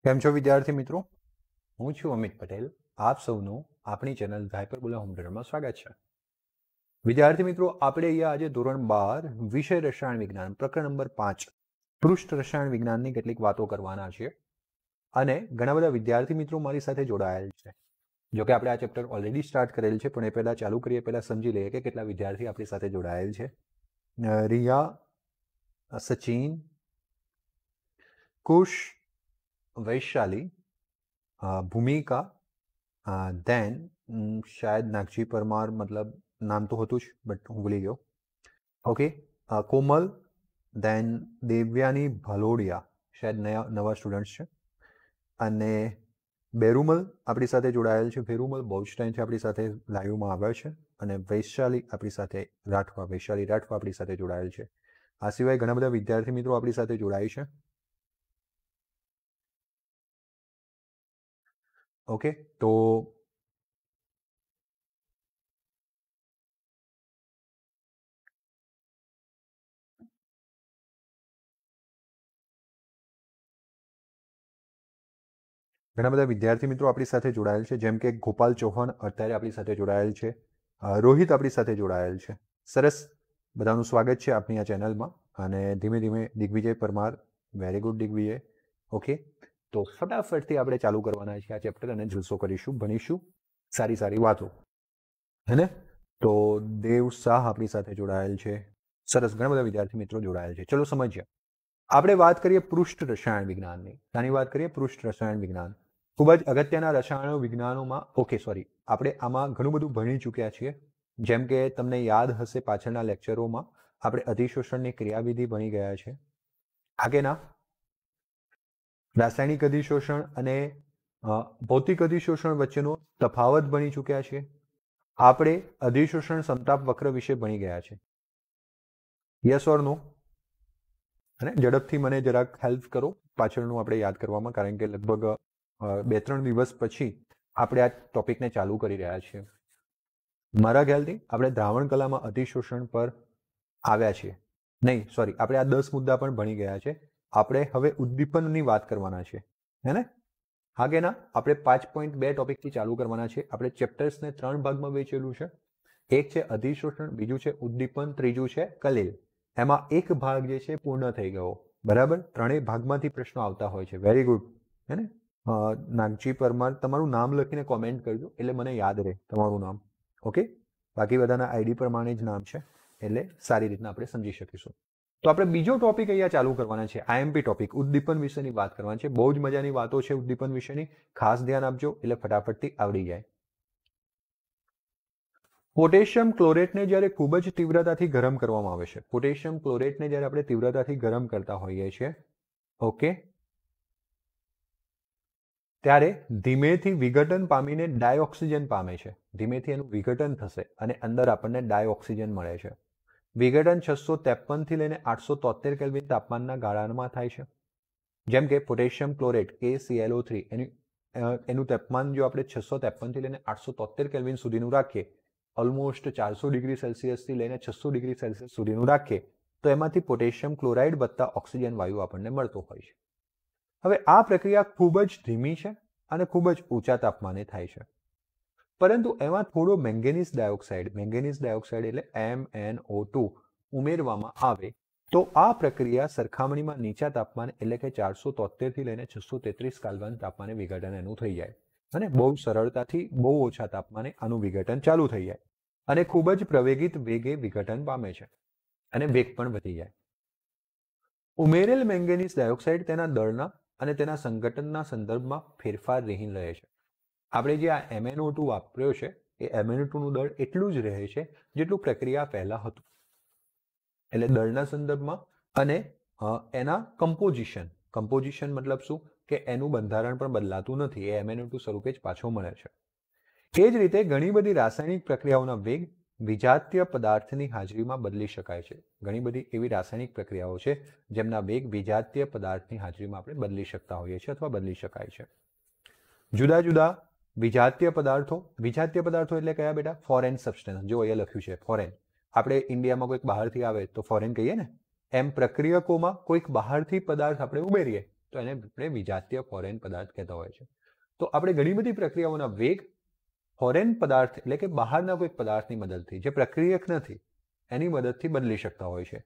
કેમ છો વિદ્યાર્થી મિત્રો? હું છું અમિત પટેલ. આપ સૌનું આપણી ચેનલ હાયપરબોલા હોમ ટ્યુટરમાં સ્વાગત છે. વિદ્યાર્થી મિત્રો, આપણે અહીંયા આજે ધોરણ 12 વિષય રસાયણ વિજ્ઞાન પ્રકરણ નંબર 5 પૃષ્ઠ રસાયણ વિજ્ઞાનની કેટલીક વાતો કરવાના છીએ અને ઘણા બધા વિદ્યાર્થી મિત્રો મારી સાથે જોડાયેલ છે. જો કે આપણે આ ચેપ્ટર ઓલરેડી સ્ટાર્ટ કરેલ છે, પણ એ પહેલા ચાલુ કરીએ પહેલા સમજી લઈએ કે કેટલા વિદ્યાર્થી આપણી સાથે જોડાયેલ છે. રિયા, સચિન, કુશ, વૈશાલી, ભૂમિકા, દેન શાયદ નાગજી પરમાર, મતલબ નામ તો હતું જ બટ હું ભૂલી ગયો. ઓકે, કોમલ, દેન દેવ્યાની ભલોડિયા, શાયદ નવા સ્ટુડન્ટ્સ છે, અને બેરુમલ આપણી સાથે જોડાયેલ છે. બેરુમલ બહુ જ ટાઈમથી આપણી સાથે લાઈવમાં આવે છે. અને વૈશાલી આપણી સાથે રાઠવા, વૈશાલી રાઠવા આપણી સાથે જોડાયેલ છે. આ સિવાય ઘણા બધા વિદ્યાર્થી મિત્રો આપણી સાથે જોડાય છે. ઓકે, તો ઘણા બધા વિદ્યાર્થી મિત્રો આપણી સાથે જોડાયેલ છે, જેમ કે ગોપાલ ચૌહાણ અત્યારે આપણી સાથે જોડાયેલ છે, રોહિત આપણી સાથે જોડાયેલ છે. સરસ, બધાનું સ્વાગત છે આપણી આ ચેનલમાં. અને ધીમે ધીમે Digvijay Parmar, very good Digvijay. Okay, તો ફટાફટથી આપણે ચાલુ કરવાના છે આ ચેપ્ટર અને જલસો કરીશું, ભણીશું સારી સારી વાતો, હે ને? તો દેવ શાહ આપણી સાથે જોડાયેલ છે. સરસ, ઘણા બધા વિદ્યાર્થી મિત્રો જોડાયેલ છે. ચલો સમજીએ. આપણે વાત કરીએ પૃષ્ઠ રસાયણ વિજ્ઞાનની. આની વાત કરીએ પૃષ્ઠ રસાયણ વિજ્ઞાન. ખૂબ જ અગત્યના રસાયણો વિજ્ઞાનોમાં, ઓકે સોરી, આપણે આમાં ઘણું બધું ભણી ચૂક્યા છીએ. જેમ કે તમને યાદ હશે, પાછળના લેક્ચરોમાં આપણે અધિશોષણની ક્રિયાવિધિ ભણી ગયા છે. આગેના રાસાયણિક અધિશોષણ અને ભૌતિક અધિશોષણ વચ્ચેનો તફાવત ભણી ચૂક્યા છીએ. આપણે અધિશોષણ સમતાપ વક્ર વિશે ભણી ગયા છે. યસ ઓર નો? અને ઝડપથી મને જરાક હેલ્પ કરો પાછળનું આપણે યાદ કરવામાં, કારણ કે લગભગ 2-3 દિવસ પછી આપણે આ ટોપિકને ચાલુ કરી રહ્યા છીએ. મારા ખ્યાલથી આપણે દ્રાવણ કલામાં અધિશોષણ પર આવ્યા છીએ. નહીં, સોરી, આપણે આ 10 મુદ્દા પણ ભણી ગયા છે. આપણે હવે ઉદ્દીપનની વાત કરવાના છે, હે ને? હા કે ના? આપણે 5.2 ટોપિકથી ચાલુ કરવાના છે. આપણે ચેપ્ટર્સને 3 ભાગમાં વહેંચેલું છે. એક છે અધિશોષણ, બીજું છે ઉદ્દીપન, ત્રીજું છે કલીલ. એમાં એક ભાગ જે છે પૂર્ણ થઈ ગયો, બરાબર? ત્રણેય ભાગમાંથી પ્રશ્નો આવતા હોય છે. વેરી ગુડ, હે ને? નાગજી પરમાર, તમારું નામ લખીને કોમેન્ટ કરજો એટલે મને યાદ રહે તમારું નામ. ઓકે, બાકી બધાના આઈડી પ્રમાણે જ નામ છે એટલે સારી રીતના આપણે સમજી શકીશું. તો આપણે બીજો ટોપિક અહીંયા ચાલુ કરવાના છે, આઈએમપી ટોપિક, ઉદ્દીપન વિશેની વાત કરવાની છે. બહુ જ મજાની વાતો છે ઉદ્દીપન વિશેની, ખાસ ધ્યાન આપજો એટલે ફટાફટથી આવડી જાય. પોટેશિયમ ક્લોરેટને જ્યારે ખૂબ જ તીવ્રતાથી ગરમ કરવામાં આવે છે, પોટેશિયમ ક્લોરેટને જ્યારે આપણે તીવ્રતાથી ગરમ કરતા હોઈએ છીએ, ઓકે, ત્યારે ધીમેથી વિઘટન પામીને ડાયઓક્સિજન પામે છે. ધીમેથી એનું વિઘટન થશે અને અંદર આપણને ડાયઓક્સિજન મળે છે. વિઘટન 653 થી લઈને 873 કેલ્વિન તાપમાનના ગાળામાં થાય છે. જેમ કે પોટેશિયમ ક્લોરેટ KClO3 એનું તાપમાન જો આપણે 653 થી લઈને 873 કેલ્વિન સુધીનું રાખીએ, ઓલમોસ્ટ 400 ડિગ્રી સેલ્સિયસથી લઈને 600 ડિગ્રી સેલ્સિયસ સુધીનું રાખીએ, તો એમાંથી પોટેશિયમ ક્લોરાઇડ વત્તા ઓક્સિજન વાયુ આપણને મળતો હોય છે. હવે આ પ્રક્રિયા ખૂબ જ ધીમી છે અને ખૂબ જ ઊંચા તાપમાને થાય છે. પરંતુ એમાં થોડો મેંગેનીઝ ડાયોક્સાઇડ એટલે MnO2 ઉમેરવામાં આવે તો આ પ્રક્રિયા સરખામણીમાં નીચા તાપમાન એટલે કે 473 થી લઈને 633 કેલ્વિન તાપમાને વિઘટન એનું થઈ જાય અને બહુ સરળતાથી બહુ ઓછા તાપમાને આનું વિઘટન ચાલુ થઈ જાય અને ખૂબ જ પ્રવેગિત વેગે વિઘટન પામે છે અને વેગ પણ વધી જાય. ઉમેરેલ મેંગેનીઝ ડાયોક્સાઇડ તેના દળના અને તેના સંઘટનના સંદર્ભમાં ફેરફાર રહી રહે છે. આપણે જે આ MnO2 વાપર્યો છે એ MnO2નું દળ એટલું જ રહે છે જેટલું પ્રક્રિયા પહેલા હતું. એટલે દળના સંદર્ભમાં અને એના કમ્પોઝિશન મતલબ શું કે એનું બંધારણ પણ બદલાતું નથી, એ MnO2 સ્વરૂપે જ પાછો મળે છે. એ જ રીતે ઘણી બધી રાસાયણિક પ્રક્રિયાઓના વેગ વિજાતીય પદાર્થની હાજરીમાં બદલી શકાય છે. ઘણી બધી એવી રાસાયણિક પ્રક્રિયાઓ છે જેમના વેગ વિજાતીય પદાર્થની હાજરીમાં આપણે બદલી શકતા હોઈએ છીએ અથવા બદલી શકાય છે. જુદા જુદા વિજાતીય પદાર્થો એટલે કયા બેટા? Foreign substance. જો અહીંયા લખ્યું છે ફોરેન. આપણે ઇન્ડિયામાં કોઈક બહારથી આવે તો ફોરેન કહીએ ને, એમ પ્રક્રિયકોમાં કોઈક બહારથી પદાર્થ આપણે ઉમેરીએ તો એને આપણે વિજાતીય ફોરેન પદાર્થ કહેતા હોય છે. તો આપણે ઘણી બધી પ્રક્રિયાઓના વેગ ફોરેન પદાર્થ એટલે કે બહારના કોઈ પદાર્થની મદદથી, જે પ્રક્રિયક નથી એની મદદથી બદલી શકતા હોય છે.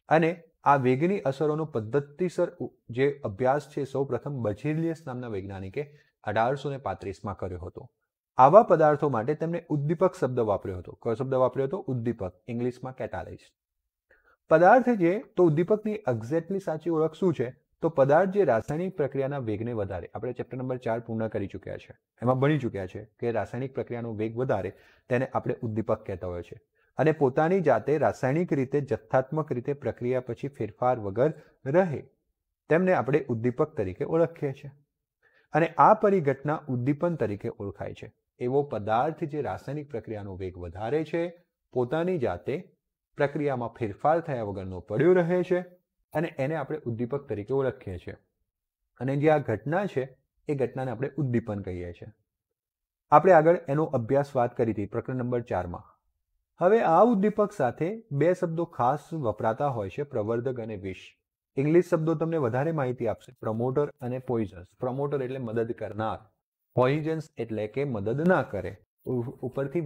અને આ વેગની અસરોનો પદ્ધતિસર જે અભ્યાસ છે સૌ પ્રથમ બર્ઝિલિયસ નામના વૈજ્ઞાનિકે 1835માં કર્યો હતો. આવા પદાર્થો માટે તેમણે ઉદ્દીપક શબ્દ વાપર્યો હતો. કયો શબ્દ વાપર્યો હતો? ઉદ્દીપક, ઇંગ્લિશમાં કેટાલાઇઝ. પદાર્થ છે તો ઉદ્દીપકની એક્ઝેક્ટલી સાચી ઓળખ શું છે? તો પદાર્થ જે રાસાયણિક પ્રક્રિયાના વેગને વધારે, આપણે ચેપ્ટર નંબર 4 પૂર્ણ કરી ચૂક્યા છે, એમાં ભણી ચૂક્યા છે કે રાસાયણિક પ્રક્રિયાનો વેગ વધારે તેને આપણે ઉદ્દીપક કહેતા હોય છે. અને પોતાની જાતે રાસાયણિક રીતે જથ્થાત્મક રીતે પ્રક્રિયા પછી ફેરફાર વગર રહે તેમને આપણે ઉદ્દીપક તરીકે ઓળખીએ છીએ. અને આ પરિઘટના ઉદ્દીપન તરીકે ઓળખાય છે. એવો પદાર્થ જે રાસાયણિક પ્રક્રિયાનો વેગ વધારે છે, પોતાની જાતે પ્રક્રિયામાં ફેરફાર થયા વગરનો પડ્યો રહે છે, અને એને આપણે ઉદ્દીપક તરીકે ઓળખીએ છીએ. અને જે આ ઘટના છે એ ઘટનાને આપણે ઉદ્દીપન કહીએ છીએ. આપણે આગળ એનો અભ્યાસ વાત કરી હતી પ્રકરણ નંબર 4માં. હવે આ ઉદ્દીપક સાથે બે શબ્દો ખાસ વપરાતા હોય છે, પ્રવર્ધક અને વિષ. ઇંગ્લિશ શબ્દો તમને વધારે માહિતી આપશે, પ્રમોટર અને પોઈઝન્સ. પ્રમોટર એટલે મદદ કરનાર, પોઈઝન્સ એટલે કે મદદ ના કરે, ઉપરથી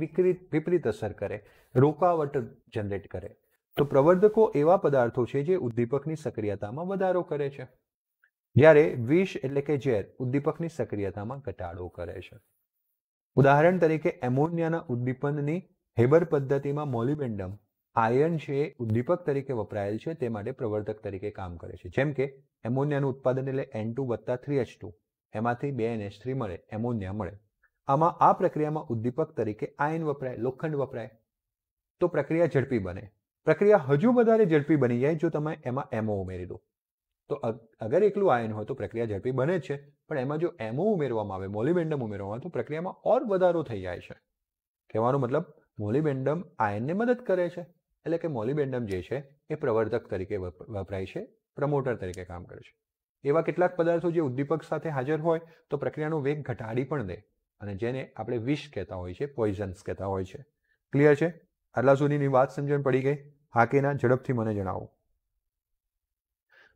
વિપરીત અસર કરે, રોકાવટ જનરેટ કરે. તો પ્રવર્ધકો એવા પદાર્થો છે જે ઉદ્દીપકની સક્રિયતામાં વધારો કરે છે, જ્યારે વિષ એટલે કે ઝેર ઉદ્દીપકની સક્રિયતામાં ઘટાડો કરે છે. ઉદાહરણ તરીકે એમોનિયાના ઉદ્દીપનની હેબર પદ્ધતિમાં મોલિબેન્ડમ આયર્ન છે એ ઉદ્દીપક તરીકે વપરાયેલ છે, તે માટે પ્રવર્ધક તરીકે કામ કરે છે. જેમ કે એમોનિયાનું ઉત્પાદન એટલે N2+3H2, એમાંથી 2NH3 મળે, એમોનિયા મળે. આમાં આ પ્રક્રિયામાં ઉદ્દીપક તરીકે આયર્ન વપરાય, લોખંડ વપરાય, તો પ્રક્રિયા ઝડપી બને. પ્રક્રિયા હજુ વધારે ઝડપી બની જાય જો તમે એમાં એમો ઉમેરી દો. તો અગર એકલું આયર્ન હોય તો પ્રક્રિયા ઝડપી બને જ છે, પણ એમાં જો એમો ઉમેરવામાં આવે, મોલિબેન્ડમ ઉમેરવામાં આવે, તો પ્રક્રિયામાં ઓર વધારો થઈ જાય છે. કહેવાનો મતલબ મોલિબેન્ડમ આયર્નને મદદ કરે છે, એટલે કે મોલિબેન્ડમ જે છે એ પ્રવર્ધક તરીકે વપરાય છે, પ્રમોટર તરીકે કામ કરે છે. એવા કેટલાક પદાર્થો જે ઉદ્દીપક સાથે હાજર હોય તો પ્રક્રિયાનો વેગ ઘટાડી પણ દે, અને જેને આપણે વિષ કહેતા હોય છે, પોઈઝન્સ કહેતા હોય છે. ક્લિયર છે? આટલા સુધીની વાત સમજણ પડી ગઈ? હા કે ના? ઝડપથી મને જણાવો.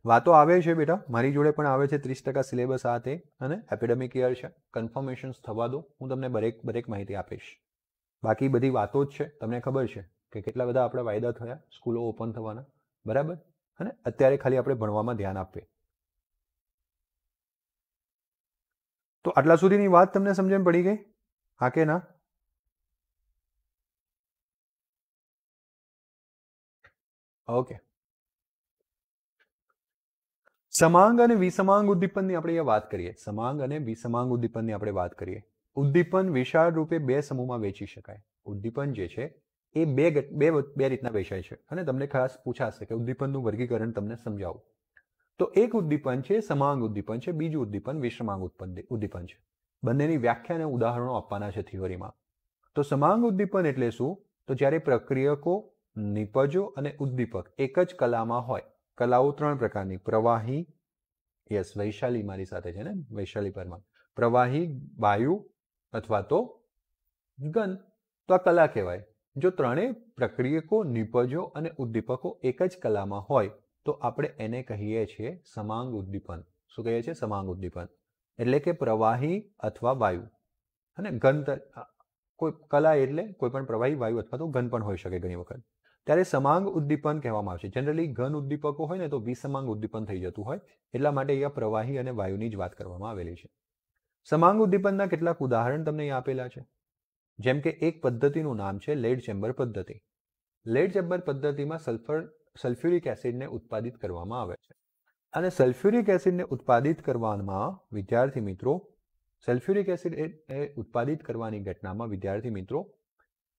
વાતો આવે છે બેટા, મારી જોડે પણ આવે છે. 30% સિલેબસ સાથે અને એપિડેમિક યર છે. કન્ફર્મેશન્સ થવા દો, હું તમને દરેક માહિતી આપીશ. બાકી બધી વાતો જ છે. તમને ખબર છે કે કેટલા બધા આપણા વાયદા થયા સ્કૂલો ઓપન થવાના, બરાબર? અને અત્યારે ખાલી આપણે ભણવામાં ધ્યાન આપીએ. તો આટલા સુધીની વાત તમને સમજણ પડી ગઈ? હા કે ના? ઓકે. સમાંગ અને વિસમાંગ ઉદ્દીપનની આપણે અહીંયા વાત કરીએ. સમાંગ અને વિસમાંગ ઉદ્દીપનની આપણે વાત કરીએ. ઉદ્દીપન વિશાળ રૂપે બે સમૂહમાં વહેંચી શકાય. ઉદ્દીપન જે છે એ બે રીતના વહેંચાય છે, અને તમને ખાસ પૂછાશે કે ઉદ્દીપનનું વર્ગીકરણ તમને સમજાવું. તો એક ઉદ્દીપન છે સમાંગ ઉદ્દીપન છે, બીજું ઉદ્દીપન વિષમાંગ ઉદ્દીપન છે. બંનેની વ્યાખ્યા અને ઉદાહરણો આપવાના છે થિયરીમાં. તો સમાંગ ઉદ્દીપન એટલે શું? તો જ્યારે પ્રક્રિયકો, નિપજો અને ઉદ્દીપક એક જ કલામાં હોય. કલાઓ 3 પ્રકારની: પ્રવાહી, યસ વૈશાલી મારી સાથે છે ને, વૈશાલી પરમાર, પ્રવાહી, વાયુ અથવા તો ઘન. તો આ કલા કહેવાય. જો ત્રણેય પ્રક્રિયકો, નિપજો અને ઉદ્દીપકો એક જ કલામાં હોય તો આપણે એને કહીએ છીએ સમાંગ ઉદ્દીપન. શું કહીએ છીએ? સમાંગ ઉદ્દીપન. એટલે કે પ્રવાહી અથવા વાયુ અને ઘન. કોઈ કલા એટલે કોઈ પણ પ્રવાહી, વાયુ અથવા તો ઘન પણ હોઈ શકે ઘણી વખત. ત્યારે સમાંગ ઉદ્દીપન કહેવામાં આવે છે. જનરલી ઘન ઉદ્દીપકો હોય ને તો વિસમાંગ ઉદ્દીપન થઈ જતું હોય, એટલા માટે અહીંયા પ્રવાહી અને વાયુની જ વાત કરવામાં આવેલી છે. સમાંગ ઉદ્દીપનના કેટલાક ઉદાહરણ તમને અહીંયા આપેલા છે. જેમ કે એક પદ્ધતિનું નામ છે લેડ ચેમ્બર પદ્ધતિ. લેડ ચેમ્બર પદ્ધતિમાં સલ્ફ્યુરિક એસિડને ઉત્પાદિત કરવામાં આવે છે. અને સલ્ફ્યુરિક એસિડને ઉત્પાદિત કરવામાં વિદ્યાર્થી મિત્રો, સલ્ફ્યુરિક એસિડ ઉત્પાદિત કરવાની ઘટનામાં વિદ્યાર્થી મિત્રો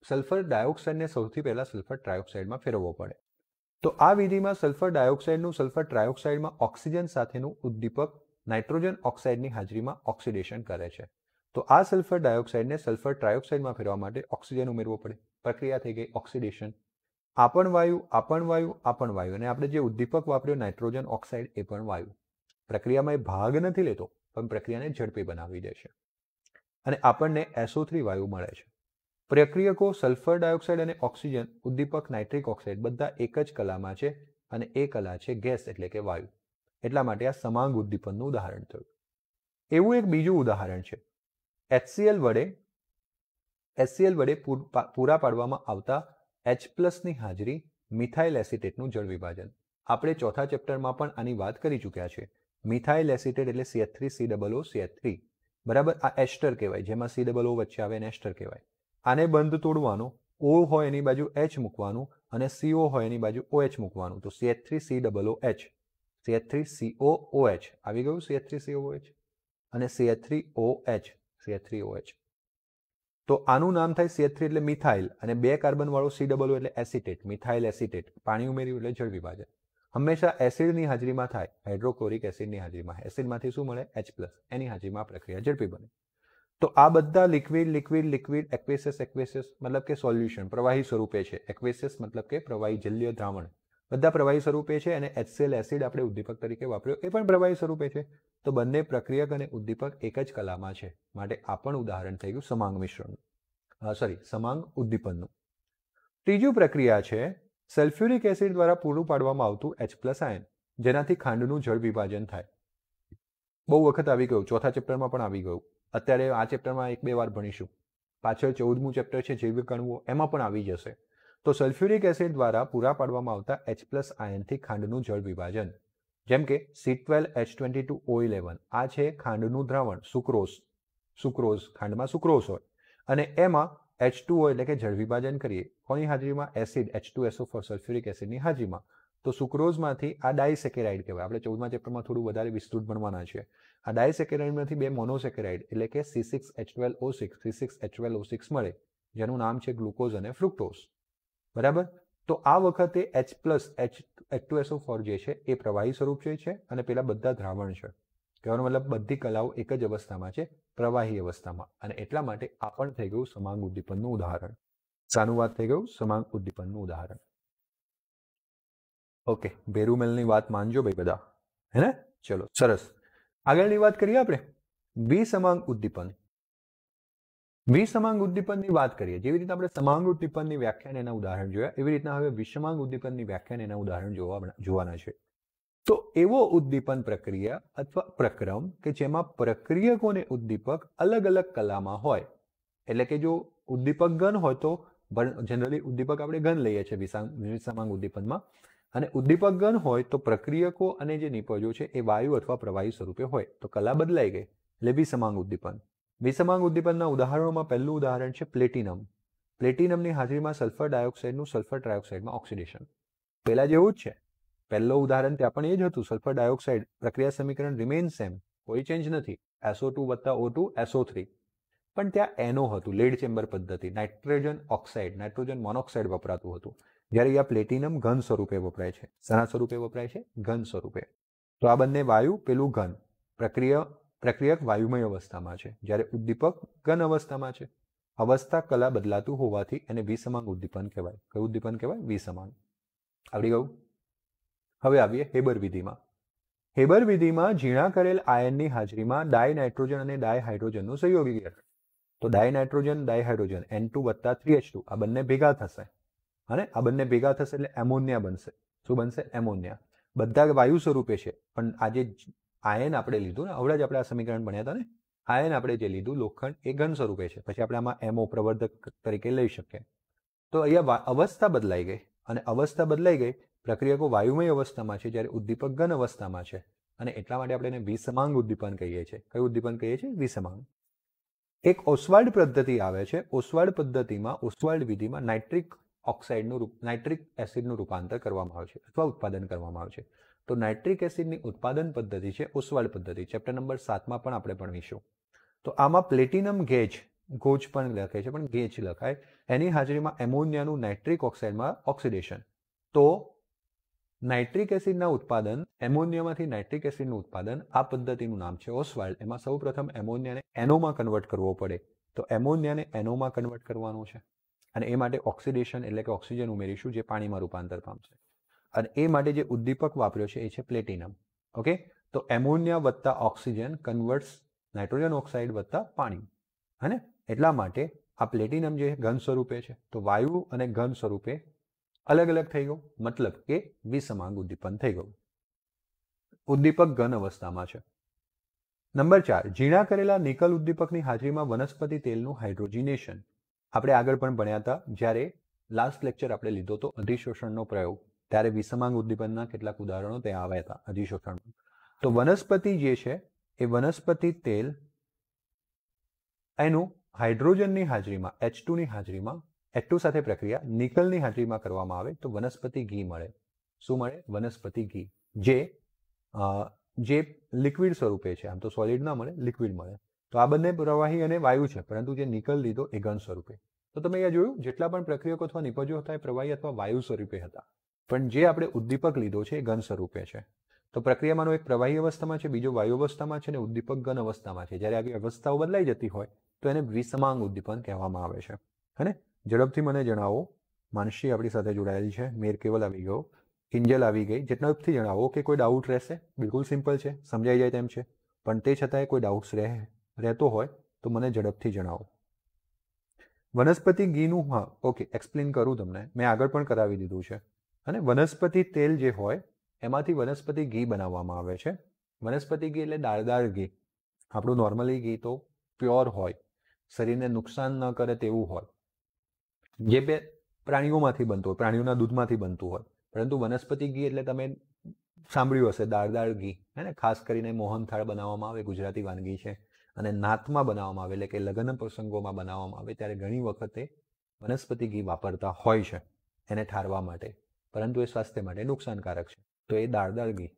સલ્ફર ડાયોક્સાઇડને સૌથી પહેલા સલ્ફર ટ્રાયોક્સાઇડમાં ફેરવવો પડે. તો આ વિધિમાં સલ્ફર ડાયોક્સાઇડનું સલ્ફર ટ્રાયોક્સાઇડમાં ઓક્સિજન સાથેનું ઉદ્દીપક નાઇટ્રોજન ઓક્સાઇડની હાજરીમાં ઓક્સિડેશન કરે છે. તો આ સલ્ફર ડાયોક્સાઇડને સલ્ફર ટ્રાયોક્સાઇડમાં ફેરવવા માટે ઓક્સિજન ઉમેરવો પડે. પ્રક્રિયા થઈ ગઈ ઓક્સિડેશન. આ પણ વાયુ, આ પણ વાયુ, આ પણ વાયુ, અને આપણે જે ઉદ્દીપક વાપર્યો નાઇટ્રોજન ઓક્સાઇડ એ પણ વાયુ. પ્રક્રિયામાં એ ભાગ નથી લેતો, પણ પ્રક્રિયાને ઝડપી બનાવી દે છે. અને આપણને SO3 વાયુ મળે છે. પ્રક્રિયકો સલ્ફર ડાયોક્સાઇડ અને ઓક્સિજન, ઉદ્દીપક નાઇટ્રિક ઓક્સાઇડ બધા એક જ કલામાં છે, અને એ કલા છે ગેસ એટલે કે વાયુ. એટલા માટે આ સમાંગ ઉદ્દીપનનું ઉદાહરણ થયું. એવું એક બીજું ઉદાહરણ છે. HCl વડે પૂરા પાડવામાં આવતા H+ ની હાજરી મિથાઇલ એસિટેટનું જળ વિભાજન. આપણે ચોથા ચેપ્ટરમાં પણ આની વાત કરી ચૂક્યા છે. મિથાઇલ એસિટેટ એટલે CH3COO બરાબર. આ એસ્ટર કહેવાય, જેમાં COO વચ્ચે આવે એને એસ્ટર કહેવાય. આને બંધ તોડવાનો, O હોય એની બાજુ H મૂકવાનું અને CO હોય એની બાજુ OH મૂકવાનું. તો CH3COOH, CH3COOH આવી ગયું, CH3COOH અને CH3OH. તો આનું નામ થાય CH3 એટલે મિથાઇલ અને 2 કાર્બન વાળો COO એટલે એસિટેટ, મિથાઇલ એસિટેટ. પાણી ઉમેર્યું એટલે જળ વિભાજન. હંમેશા એસિડની હાજરીમાં થાય, હાઇડ્રોક્લોરિક એસિડની હાજરીમાં. એસિડમાંથી શું મળે? H+. એની હાજરીમાં પ્રક્રિયા ઝડપી બને. તો આ બધા લિક્વિડ એક્વેસિયસ મતલબ કે સોલ્યુશન પ્રવાહી સ્વરૂપે છે. એક્વેસિયસ મતલબ કે પ્રવાહી જલ્ય દ્રાવણ. બધા પ્રવાહી સ્વરૂપે છે અને HCl એસિડ આપણે ઉદ્દીપક તરીકે વાપર્યો એ પણ પ્રવાહી સ્વરૂપે છે. તો બંને પ્રક્રિયક અને ઉદ્દીપક એક જ કલામાં છે. માટે આ પણ ઉદાહરણ થઈ ગયું સમાંગ મિશ્રણનું, સમાંગ ઉદ્દીપનનું. ત્રીજું પ્રક્રિયા છે સલ્ફ્યુરિક એસિડ દ્વારા પૂરું પાડવામાં આવતું H+ આયન, જેનાથી ખાંડનું જળ વિભાજન થાય. બહુ વખત આવી ગયું, ચોથા ચેપ્ટરમાં પણ આવી ગયું. અત્યારે આ ચેપ્ટરમાં 1-2 વાર ભણીશું. પાછળ 14મું ચેપ્ટર છે જૈવિક અણુઓ, એમાં પણ આવી જશે. તો સલ્ફ્યુરિક એસિડ દ્વારા પૂરા પાડવામાં આવતા H+ આયનથી ખાંડનું જળ વિભાજન. જેમ કે C12H22O11 આ છે ખાંડનું દ્રાવણ, સુક્રોઝ. ખાંડમાં સુક્રોઝ હોય અને એમાં H2O એટલે કે જળ વિભાજન કરીએ. કોની હાજરીમાં? એસિડ H2SO4 સલ્ફ્યુરિક એસિડની હાજરીમાં. તો સુક્રોઝમાંથી આ ડાયસેકેરાઇડ કહેવાય. આપણે 14મા ચેપ્ટરમાં થોડું વધારે વિસ્તૃત ભણવાના છે. આ ડાયસેકેરાઇડમાંથી 2 મોનોસેકેરાઇડ એટલે કે C6H12O6 મળે, જેનું નામ છે ગ્લુકોઝ અને ફ્રુક્ટોઝ. બરાબર. તો આ વખતે H2SO4 જે છે એ પ્રવાહી સ્વરૂપ છે અને પેલા બધા દ્રાવણ છે. કહેવાનો મતલબ બધી કલાઓ એક જ અવસ્થામાં છે, પ્રવાહી અવસ્થામાં. અને એટલા માટે આ પણ થઈ ગયું સમાંગ ઉદ્દીપનનું ઉદાહરણ. શાનું વાત થઈ ગયું? સમાંગ ઉદ્દીપનનું ઉદાહરણ. ઓકે, બેરુમેલની વાત માનજો ભાઈ બધા, હે ને? ચલો સરસ. આગળની વાત કરીએ આપણે વિસમાંગ ઉદ્દીપન. વિસમાંગ ઉદ્દીપનની વાત કરીએ. જેવી રીતે આપણે સમાંગ ઉદ્દીપનની વ્યાખ્યાન એના ઉદાહરણ જોયા, એવી રીતના હવે વિષમાંગ ઉદ્દીપનની વ્યાખ્યાન એના ઉદાહરણ જોવાના છે. તો એવો ઉદ્દીપન પ્રક્રિયા અથવા પ્રક્રમ કે જેમાં પ્રક્રિયકો અને ઉદ્દીપક અલગ અલગ કલામાં હોય. એટલે કે જો ઉદ્દીપક ઘન હોય તો જનરલી ઉદ્દીપક આપણે ઘન લઈએ છીએ વિસમાંગ ઉદ્દીપનમાં, અને ઉદ્દીપક ઘન હોય તો પ્રક્રિયકો અને જે નિપજો છે એ વાયુ અથવા પ્રવાહી સ્વરૂપે હોય. તો કલા બદલાઈ ગઈ એટલે વિસમાંગ ઉદ્દીપન. વિસમાંગ ઉદ્દીપનના ઉદાહરણોમાં પહેલું ઉદાહરણ છે પ્લેટિનમ. પ્લેટિનમની હાજરીમાં સલ્ફર ડાયોક્સાઇડનું સલ્ફર ટ્રાયોક્સાઇડમાં ઓક્સિડેશન. પહેલા જેવું જ છે. પહેલું ઉદાહરણ ત્યાં પણ એ જ હતું. સલ્ફર ડાયોક્સાઇડ પ્રક્રિયા સમીકરણ રિમેન સેમ, કોઈ ચેન્જ નથી. SO2 + O2 SO3. પણ ત્યાં NO હતું, લેડ ચેમ્બર પદ્ધતિ. નાઇટ્રોજન મોનોક્સાઇડ વપરાતું હતું. જ્યારે આ પ્લેટિનમ ઘન સ્વરૂપે વપરાય છે. શાના સ્વરૂપે વપરાય છે? ઘન સ્વરૂપે. તો આ બંને વાયુ, પેલું ઘન. પ્રક્રિયક વાયુમય અવસ્થામાં છે, જ્યારે ઉદ્દીપક ઘન અવસ્થામાં છે. અવસ્થા કલા બદલાતું હોવાથી એને વિસમાંગ ઉદ્દીપન કહેવાય. કયું ઉદ્દીપન કહેવાય? વિસમાંગ. આવડી ગયું? હવે આવીએ હેબર વિધિમાં. હેબર વિધિમાં ઝીણા કરેલ આયનની હાજરીમાં ડાયનાઇટ્રોજન અને ડાયહાઇડ્રોજનનું સંયોગીકરણ. તો ડાયનાઇટ્રોજન, ડાયહાઇડ્રોજન N2 + 3H2 આ બંને ભેગા થશે. અને આ બંને ભેગા થશે એટલે એમોનિયા બનશે. શું બનશે? એમોનિયા. બધા વાયુ સ્વરૂપે છે, પણ આ જે આયન આપણે લીધું ને, હમણાં જ આપણે આ સમીકરણ ભણ્યા હતા ને, આયન આપણે જે લીધું લોખંડ એ ઘન સ્વરૂપે છે. પછી આપણે આમાં એમો પ્રવર્ધક તરીકે લઈ શકીએ. તો અહીંયા અવસ્થા બદલાઈ ગઈ, અને અવસ્થા બદલાઈ ગઈ. પ્રક્રિયકો વાયુમય અવસ્થામાં છે, જ્યારે ઉદ્દીપક ઘન અવસ્થામાં છે. અને એટલા માટે આપણે એને વિસમાંગ ઉદ્દીપન કહીએ છીએ. કયું ઉદ્દીપન કહીએ છીએ? વિસમાંગ. એક ઓસ્વાલ્ડ પદ્ધતિ આવે છે. ઓસ્વાલ્ડ પદ્ધતિમાં, ઓસ્વાલ્ડ વિધિમાં નાઇટ્રિક એસિડનું રૂપાંતર કરવામાં આવે છે અથવા ઉત્પાદન કરવામાં આવે છે. તો નાઇટ્રિક એસિડની ઉત્પાદન પદ્ધતિ છે ઓસ્વાલ્ડ પદ્ધતિ. ચેપ્ટર નંબર 7માં પણ આપણે ભણીશું. તો આમાં પ્લેટિનમ ગોજ પણ લખે છે, પણ ગેજ લખાય. એની હાજરીમાં એમોનિયાનું નાઇટ્રિક ઓક્સાઇડમાં ઓક્સિડેશન. તો નાઇટ્રિક એસિડના ઉત્પાદન, એમોનિયામાંથી નાઇટ્રિક એસિડનું ઉત્પાદન, આ પદ્ધતિનું નામ છે ઓસ્વાલ્ડ. એમાં સૌપ્રથમ એમોનિયાને એનોમાં કન્વર્ટ કરવો પડે. તો એમોનિયાને એનોમાં કન્વર્ટ કરવાનું છે, અને એ માટે ઓક્સિડેશન એટલે કે ઓક્સિજન ઉમેરીશું, જે પાણીમાં રૂપાંતર પામશે. અને એ માટે જે ઉદ્દીપક વાપર્યો છે એ છે પ્લેટિનમ. ઓકે, તો એમોનિયા વત્તા ઓક્સિજન કન્વર્ટ્સ નાઇટ્રોજન ઓક્સાઇડ વત્તા પાણી. હે, એટલા માટે આ પ્લેટિનમ જે ઘન સ્વરૂપે છે, તો વાયુ અને ઘન સ્વરૂપે અલગ અલગ થઈ ગયું, મતલબ કે વિસમાંગ ઉદ્દીપન થઈ ગયું. ઉદ્દીપક ઘન અવસ્થામાં છે. નંબર 4, ઝીણા કરેલા નિકલ ઉદ્દીપકની હાજરીમાં વનસ્પતિ તેલનું હાઇડ્રોજિનેશન. આપણે આગળ પણ ભણ્યા હતા જ્યારે લાસ્ટ લેક્ચર આપણે લીધો હતો અધિશોષણનો પ્રયોગ, ત્યારે વિષમાંગ ઉદ્દીપનના કેટલાક ઉદાહરણો ત્યાં આવ્યા હતા અધિશોષણમાં. તો વનસ્પતિ જે છે એ વનસ્પતિ તેલ એનું હાઇડ્રોજનની હાજરીમાં H2 ની હાજરીમાં H2 સાથે પ્રક્રિયા નિકલની હાજરીમાં કરવામાં આવે તો વનસ્પતિ ઘી મળે. શું મળે? વનસ્પતિ ઘી, જે લિક્વિડ સ્વરૂપે છે. આમ તો સોલિડ ના મળે, લિક્વિડ મળે. તો આ બંને પ્રવાહી અને વાયુ છે, પરંતુ જે નિકલ લીધો એ ઘન સ્વરૂપે. તો તમે અહીંયા જોયું જેટલા પણ પ્રક્રિયકો અથવા નિપજો હતા એ પ્રવાહી અથવા વાયુ સ્વરૂપે હતા, પણ જે આપણે ઉદ્દીપક લીધો છે એ ઘન સ્વરૂપે છે. તો પ્રક્રિયામાંનો એક પ્રવાહી અવસ્થામાં છે, બીજો વાયુ અવસ્થામાં છે અને ઉદ્દીપક ઘન અવસ્થામાં છે. જ્યારે આવી અવસ્થાઓ બદલાઈ જતી હોય તો એને વિષમાંગ ઉદ્દીપન કહેવામાં આવે છે. અને ઝડપથી મને જણાવો, માનસી આપણી સાથે જોડાયેલી છે, મેર કેવલ આવી ગયો, કિંજલ આવી ગઈ. ઝડપથી જણાવો કે કોઈ ડાઉટ રહેશે. બિલકુલ સિમ્પલ છે, સમજાઈ જાય તેમ છે, પણ તે છતાંય કોઈ ડાઉટ્સ રહેતો હોય તો મને ઝડપથી જણાવો. વનસ્પતિ ઘીનું, હા ઓકે, એક્સપ્લેન કરું તમને, મેં આગળ પણ કરાવી દીધું છે. અને વનસ્પતિ તેલ જે હોય એમાંથી વનસ્પતિ ઘી બનાવવામાં આવે છે. વનસ્પતિ ઘી એટલે દાળદાર ઘી. આપણું નોર્મલી ઘી તો પ્યોર હોય, શરીરને નુકસાન ન કરે તેવું હોય, જે બે પ્રાણીઓમાંથી બનતું હોય, પ્રાણીઓના દૂધમાંથી બનતું હોય. પરંતુ વનસ્પતિ ઘી એટલે તમે સાંભળ્યું હશે દાળદાર ઘી, હે ને? ખાસ કરીને મોહનથાળ બનાવવામાં આવે, ગુજરાતી વાનગી છે, અને નાતમાં બનાવવામાં આવે એટલે કે લગ્ન પ્રસંગોમાં બનાવવામાં આવે ત્યારે ઘણી વખતે વનસ્પતિ ઘી વાપરતા હોય છે એને ઠારવા માટે, પરંતુ એ સ્વાસ્થ્ય માટે નુકસાનકારક છે. તો એ દાળદાર ઘી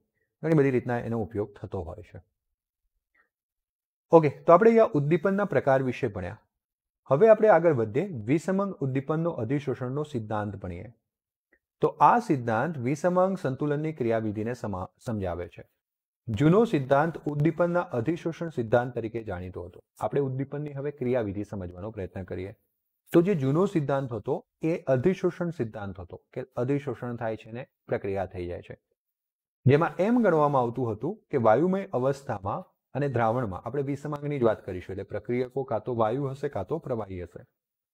ઘણી બધી રીતના એનો ઉપયોગ થતો હોય છે. ઓકે, તો આપણે અહીંયા ઉદ્દીપનના પ્રકાર વિશે ભણ્યા. હવે આપણે આગળ વધીએ, વિષમાંગ ઉદ્દીપનનો અધિશોષણનો સિદ્ધાંત ભણીએ. તો આ સિદ્ધાંત વિષમાંગ સંતુલનની ક્રિયાવિધિને સમજાવે છે. જૂનો સિદ્ધાંત ઉદ્દીપનના અધિશોષણ સિદ્ધાંત તરીકે જાણીતો હતો. આપણે ઉદ્દીપનની હવે ક્રિયાવિધિ સમજવાનો પ્રયત્ન કરીએ. તો જે જૂનો સિદ્ધાંત હતો એ અધિશોષણ સિદ્ધાંત હતો કે અધિશોષણ થાય છે ને પ્રક્રિયા થઈ જાય છે, જેમાં એમ ગણવામાં આવતું હતું કે વાયુમય અવસ્થામાં અને દ્રાવણમાં, આપણે વિષમાંગની જ વાત કરીશું એટલે પ્રક્રિયકો કાં તો વાયુ હશે કાં તો પ્રવાહી હશે,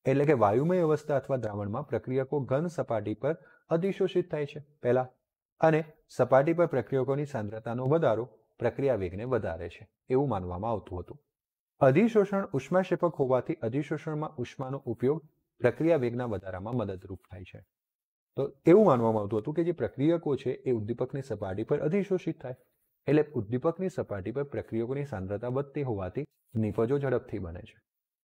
એટલે કે વાયુમય અવસ્થા અથવા દ્રાવણમાં પ્રક્રિયકો ઘન સપાટી પર અધિશોષિત થાય છે પહેલા, અને સપાટી પર પ્રક્રિયકોની સાંદ્રતાનો વધારો પ્રક્રિયા વેગને વધારે છે એવું માનવામાં આવતું હતું. અધિશોષણ ઉષ્માક્ષેપક હોવાથી અધિશોષણમાં ઉષ્માનો ઉપયોગ પ્રક્રિયા વેગના વધારામાં મદદરૂપ થાય છે. તો એવું માનવામાં આવતું હતું કે જે પ્રક્રિયકો છે એ ઉદ્દીપકની સપાટી પર અધિશોષિત થાય, એટલે ઉદ્દીપકની સપાટી પર પ્રક્રિયકોની સાંદ્રતા વધતી હોવાથી નિપજો ઝડપથી બને છે.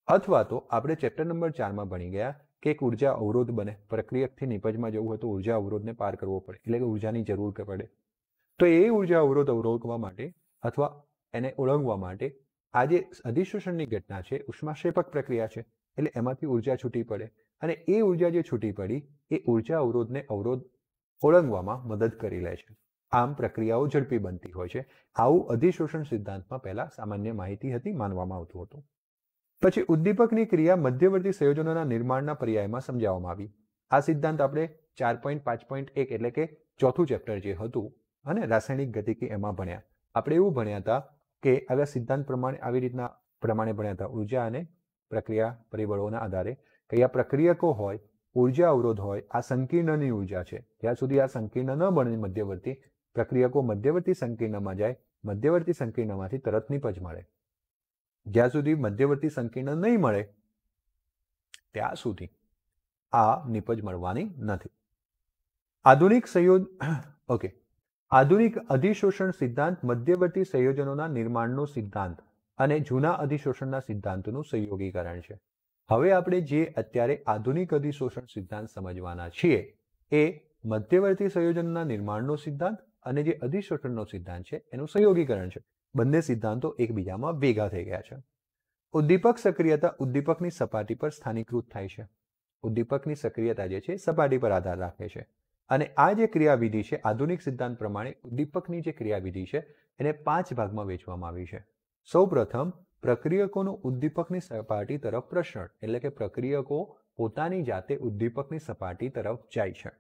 અથવા તો આપણે ચેપ્ટર નંબર 4માં ભણી ગયા કે એક ઉર્જા અવરોધ બને, પ્રક્રિયકથી નિપજમાં જવું હોય તો ઉર્જા અવરોધને પાર કરવો પડે, એટલે કે ઉર્જાની જરૂર પડે. તો એ ઉર્જા અવરોધ અવરોધવા માટે અથવા એને ઓળંગવા માટે આ જે અધિશોષણની ઘટના છે ઉષ્માક્ષેપક પ્રક્રિયા છે, એટલે એમાંથી ઉર્જા છૂટી પડે, અને એ ઉર્જા જે છૂટી પડી એ ઉર્જા અવરોધને ઓળંગવામાં મદદ કરી લે છે. આમ પ્રક્રિયાઓ ઝડપી બનતી હોય છે. આવું અધિશોષણ સિદ્ધાંતમાં પહેલા સામાન્ય માહિતી હતી, માનવામાં આવતું હતું. પછી ઉદ્દીપકની ક્રિયા મધ્યવર્તી સંયોજનોના નિર્માણના પર્યાયમાં સમજાવવામાં આવી. આ સિદ્ધાંત આપણે 4.5.1 એટલે કે ચોથું ચેપ્ટર જે હતું અને રાસાયણિક ગતિકી એમાં ભણ્યા. આપણે એવું ભણ્યા હતા કે આવા સિદ્ધાંત પ્રમાણે આવી રીતના ભણ્યા હતા ઉર્જા અને પ્રક્રિયા પરિબળોના આધારે કે આ પ્રક્રિયકો હોય, ઉર્જા અવરોધ હોય, આ સંકીર્ણની ઉર્જા છે. જ્યાં સુધી આ સંકીર્ણ ન બને મધ્યવર્તી, પ્રક્રિયકો મધ્યવર્તી સંકીર્ણમાં જાય, મધ્યવર્તી સંકીર્ણમાંથી તરત નિપજ મળે. જ્યાં સુધી મધ્યવર્તી સંકીર્ણ નહીં મળે ત્યાં સુધી આ નિપજ મળવાની નથી. આધુનિક અધિશોષણ સિદ્ધાંત મધ્યવર્તી સંયોજનોના નિર્માણનો સિદ્ધાંત અને જૂના અધિશોષણના સિદ્ધાંતનું સંયોગીકરણ છે. હવે આપણે જે અત્યારે આધુનિક અધિશોષણ સિદ્ધાંત સમજવાના છીએ એ મધ્યવર્તી સંયોજનોના નિર્માણનો સિદ્ધાંત અને જે અધિશોષણનો સિદ્ધાંત છે એનું સંયોગીકરણ છે. બંને સિદ્ધાંતો એકબીજામાં ભેગા થઈ ગયા છે. ઉદ્દીપક સક્રિયતા ઉદ્દીપકની સપાટી પર સ્થાનીકૃત થાય છે. ઉદ્દીપકની સક્રિયતા જે છે સપાટી પર આધાર રાખે છે. અને આ જે ક્રિયાવિધિ છે આધુનિક સિદ્ધાંત પ્રમાણે ઉદ્દીપકની જે ક્રિયાવિધિ છે એને 5 ભાગમાં વહેંચવામાં આવી છે. સૌપ્રથમ પ્રક્રિયકોનું ઉદ્દીપકની સપાટી તરફ પ્રસરણ, એટલે કે પ્રક્રિયકો પોતાની જાતે ઉદ્દીપકની સપાટી તરફ જાય છે.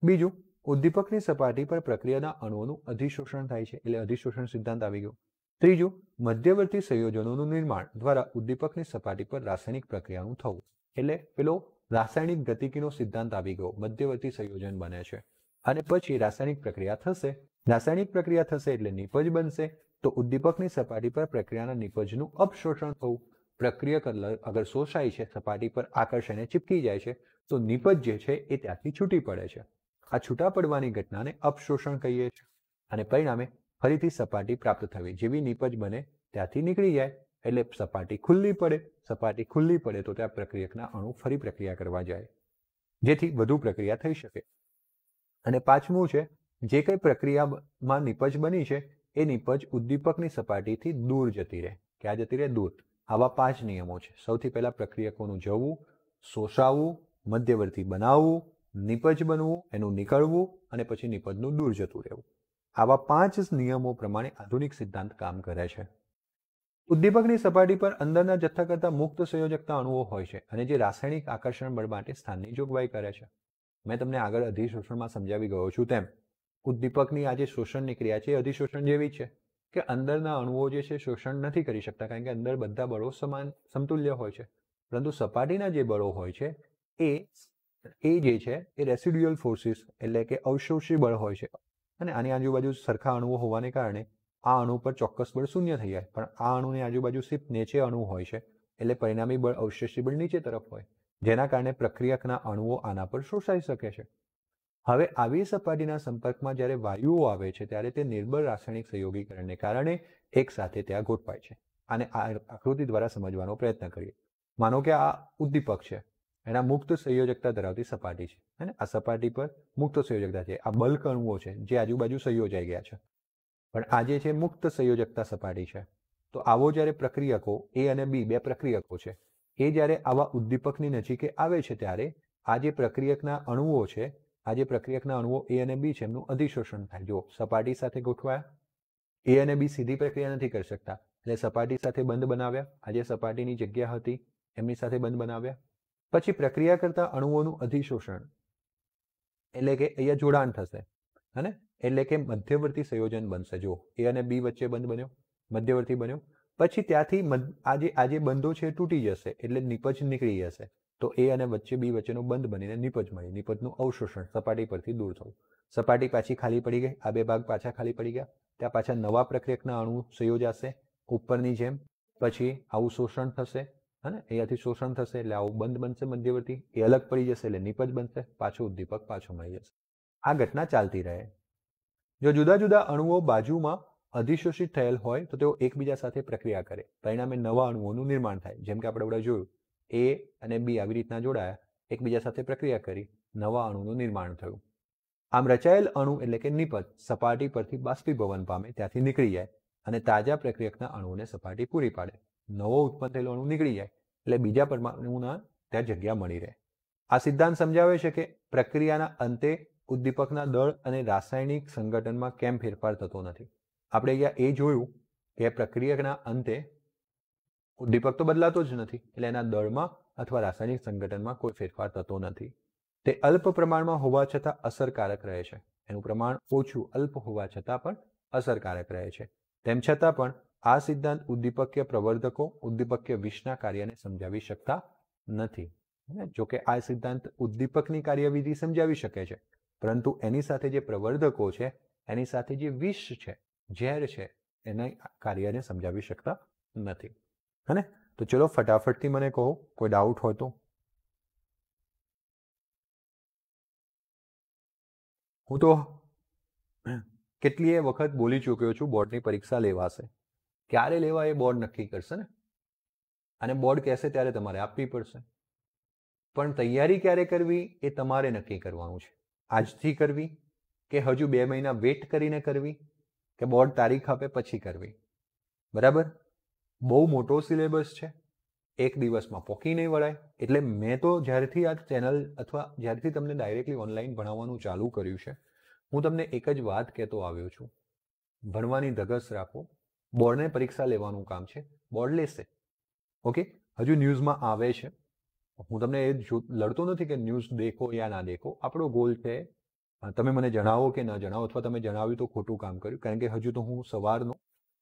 બીજું, ઉદ્દીપકની સપાટી પર પ્રક્રિયાના અણુઓનું અધિશોષણ થાય છે, એટલે અધિશોષણ સિદ્ધાંત આવી ગયો. ત્રીજું, મધ્યવર્તી સંયોજનોનું નિર્માણ દ્વારા ઉદ્દીપકની સપાટી પર રાસાયણિક પ્રક્રિયાનું થવું, એટલે પેલો રાસાયણિક ગતિકીનો સિદ્ધાંત આવી ગયો, મધ્યવર્તી સંયોજન બને છે. અને પછી રાસાયણિક પ્રક્રિયા થશે. રાસાયણિક પ્રક્રિયા થશે એટલે નિપજ બનશે. તો ઉદ્દીપકની સપાટી પર પ્રક્રિયાના નિપજનું અપશોષણ થવું. પ્રક્રિયક અગર શોષાય છે, સપાટી પર આકર્ષણે ચીપકી જાય છે, તો નિપજ જે છે એ ત્યાંથી છૂટી પડે છે. આ છૂટા પડવાની ઘટનાને અપશોષણ કહીએ છીએ. અને પરિણામે ફરીથી સપાટી પ્રાપ્ત થવી. જેવી નિપજ બને ત્યાંથી નીકળી જાય એટલે સપાટી ખુલ્લી પડે. સપાટી ખુલ્લી પડે તો ત્યાં પ્રક્રિયકના અણુ ફરી પ્રક્રિયા કરવા જાય, જેથી વધુ પ્રક્રિયા થઈ શકે. અને પાંચમું છે, જે કંઈ પ્રક્રિયામાં નિપજ બની છે એ નિપજ ઉદ્દીપકની સપાટીથી દૂર જતી રહે. ક્યાં જતી રહે? દૂર. આવા 5 નિયમો છે. સૌથી પહેલા પ્રક્રિયકોનું જવું, શોષાવવું, મધ્યવર્તી બનાવવું, નિપજ બનવું, એનું નીકળવું અને પછી નિપજનું દૂર જતું રહેવું. આવા 5 નિયમો પ્રમાણે આધુનિક સિદ્ધાંત કામ કરે છે. ઉદ્દીપકની સપાટી પર અંદરના જથ્થા કરતાં મુક્ત સંયોજકતા અણુઓ હોય છે અને જે રાસાયણિક આકર્ષણ બળ માટે સ્થાનની જોગવાઈ કરે છે. મેં તમને આગળ અધિશોષણમાં સમજાવી ગયો છું તેમ ઉદ્દીપકની આ જે શોષણની ક્રિયા છે એ અધિશોષણ જેવી છે કે અંદરના અણુઓ જે છે શોષણ નથી કરી શકતા, કારણ કે અંદર બધા બળો સમતુલ્ય હોય છે. પરંતુ સપાટીના જે બળો હોય છે એ જે છે એ રેસિડ્યુઅલ ફોર્સિસ એટલે કે અવશોષી બળ હોય છે. અને આની આજુબાજુ સરખા અણુઓ હોવાને કારણે આ અણુ પર ચોક્કસ બળ શૂન્ય થઈ જાય, પણ આ અણુની આજુબાજુ સિર્ફ નીચે અણુ હોય છે એટલે પરિણામી બળ અવશેષી બળ નીચે તરફ હોય, જેના કારણે પ્રક્રિયકના અણુઓ આના પર શોષાઈ શકે છે. હવે આવી સપાટીના સંપર્કમાં જ્યારે વાયુઓ આવે છે ત્યારે તે નિર્બળ રાસાયણિક સંયોગીકરણને કારણે એક સાથે ત્યાં ગોઠવાય છે. આને આ આકૃતિ દ્વારા સમજવાનો પ્રયત્ન કરીએ. માનો કે આ ઉદ્દીપક છે, એના મુક્ત સંયોજકતા ધરાવતી સપાટી છે અને આ સપાટી પર મુક્ત સંયોજકતા છે. આ બલ્ક અણુઓ છે જે આજુબાજુ સંયોજાઈ ગયા છે, પણ આ જે છે મુક્ત સંયોજકતા સપાટી છે. તો આવો જ્યારે પ્રક્રિયકો A અને B બે પ્રક્રિયકો છે એ જ્યારે આવા ઉદ્દીપકની નજીકે આવે છે ત્યારે આ જે પ્રક્રિયકના અણુઓ છે, આ જે પ્રક્રિયકના અણુઓ A અને B છે એમનું અધિશોષણ થાય. જો સપાટી સાથે ગોઠવાયા, A અને B સીધી પ્રક્રિયા નથી કરી શકતા એટલે સપાટી સાથે બંધ બનાવ્યા. આ જે સપાટીની જગ્યા હતી એમની સાથે બંધ બનાવ્યા. પછી પ્રક્રિયા કરતા અણુઓનું અધિશોષણ એટલે કે અહીંયા જોડાણ થશે, હે એટલે કે મધ્યવર્તી સંયોજન બનશે. જો A અને B વચ્ચે બંધ બન્યો, મધ્યવર્તી બન્યો, પછી ત્યાંથી આ જે બંધો છે તૂટી જશે એટલે નિપજ નીકળી જશે. તો A અને B વચ્ચેનો બંધ બનીને નિપજ મળી. નિપજનું અવશોષણ, સપાટી પરથી દૂર થવું. સપાટી પાછી ખાલી પડી ગઈ, આ બે ભાગ પાછા ખાલી પડી ગયા. ત્યાં પાછા નવા પ્રક્રિયકના અણુ સંયોજાશે ઉપરની જેમ. પછી આવું શોષણ થશે, અને અહીંયાથી શોષણ થશે એટલે આવું બંધ બનશે મધ્યવર્તી. એ અલગ પડી જશે એટલે નિપજ બનશે. પાછો ઉદ્દીપક પાછો મળી જશે. આ ઘટના ચાલતી રહે. જો જુદા જુદા અણુઓ બાજુમાં અધિશોષિત થયેલ હોય તો તેઓ એકબીજા સાથે પ્રક્રિયા કરે, પરિણામે નવા અણુઓનું નિર્માણ થાય. જેમ કે આપણે જોયું, A અને B આવી રીતના જોડાયા, એકબીજા સાથે પ્રક્રિયા કરી, નવા અણુનું નિર્માણ થયું. આમ રચાયેલ અણુ એટલે કે નિપજ સપાટી પરથી બાષ્પીભવન પામે, ત્યાંથી નીકળી જાય અને તાજા પ્રક્રિયકના અણુઓને સપાટી પૂરી પાડે. નવો ઉત્પન્ન થયેલો અણુ નીકળી જાય એટલે બીજા પરમાણુના ત્યાં જગ્યા મળી રહે. આ સિદ્ધાંત સમજાવે છે કે પ્રક્રિયાના અંતે ઉદ્દીપકના દળ અને રાસાયણિક સંગઠનમાં કેમ ફેરફાર થતો નથી. આપણે અહીંયા એ જોયું કે પ્રક્રિયકના અંતે ઉદ્દીપક તો બદલાતો જ નથી એટલે એના દળમાં અથવા રાસાયણિક સંગઠનમાં કોઈ ફેરફાર થતો નથી. તે અલ્પ પ્રમાણમાં હોવા છતાં અસરકારક રહે છે. એનું પ્રમાણ ઓછું, અલ્પ હોવા છતાં પણ અસરકારક રહે છે. તેમ છતાં પણ આ સિદ્ધાંત ઉદ્દીપકીય પ્રવર્ધકો, ઉદ્દીપકીય વિષના કાર્યને સમજાવી શકતા નથી. જોકે આ સિદ્ધાંત ઉદ્દીપકની કાર્યવિધિ સમજાવી શકે છે, પરંતુ એની સાથે જે પ્રવર્ધકો છે, એની સાથે જે વિષ છે, ઝેર છે, એના કાર્યને સમજાવી શકતા નથી. હે ને? તો ચલો ફટાફટથી મને કહો, કોઈ ડાઉટ હોય તો. હું તો કેટલીય વખત બોલી ચૂક્યો છું બોર્ડની પરીક્ષા લેવાશે. ક્યારે લેવા એ બોર્ડ નક્કી કરશે ને, અને બોર્ડ કહેશે ત્યારે તમારે આપવી પડશે. પણ તૈયારી ક્યારે કરવી એ તમારે નક્કી કરવાનું છે. આજથી કરવી કે હજુ 2 મહિના વેટ કરીને કરવી કે બોર્ડ તારીખ આપે પછી કરવી. બરાબર? બહુ મોટો સિલેબસ છે, એક દિવસમાં પોકી નહીં વળાય. એટલે મેં તો જ્યારથી આ ચેનલ અથવા જ્યારથી તમને ડાયરેક્ટલી ઓનલાઈન ભણાવવાનું ચાલુ કર્યું છે, હું તમને એક જ વાત કહેતો આવ્યો છું, ભણવાની ધગશ રાખો. બોર્ડને પરીક્ષા લેવાનું કામ છે, બોર્ડ લેશે. ઓકે, હજુ ન્યૂઝમાં આવે છે. હું તમને એ લડતો નથી કે ન્યૂઝ દેખો યા ના દેખો. આપણો ગોલ છે તમે મને જણાવો કે ન જણાવો, અથવા તમે જણાવ્યું તો ખોટું કામ કર્યું, કારણ કે હજુ તો હું સવારનો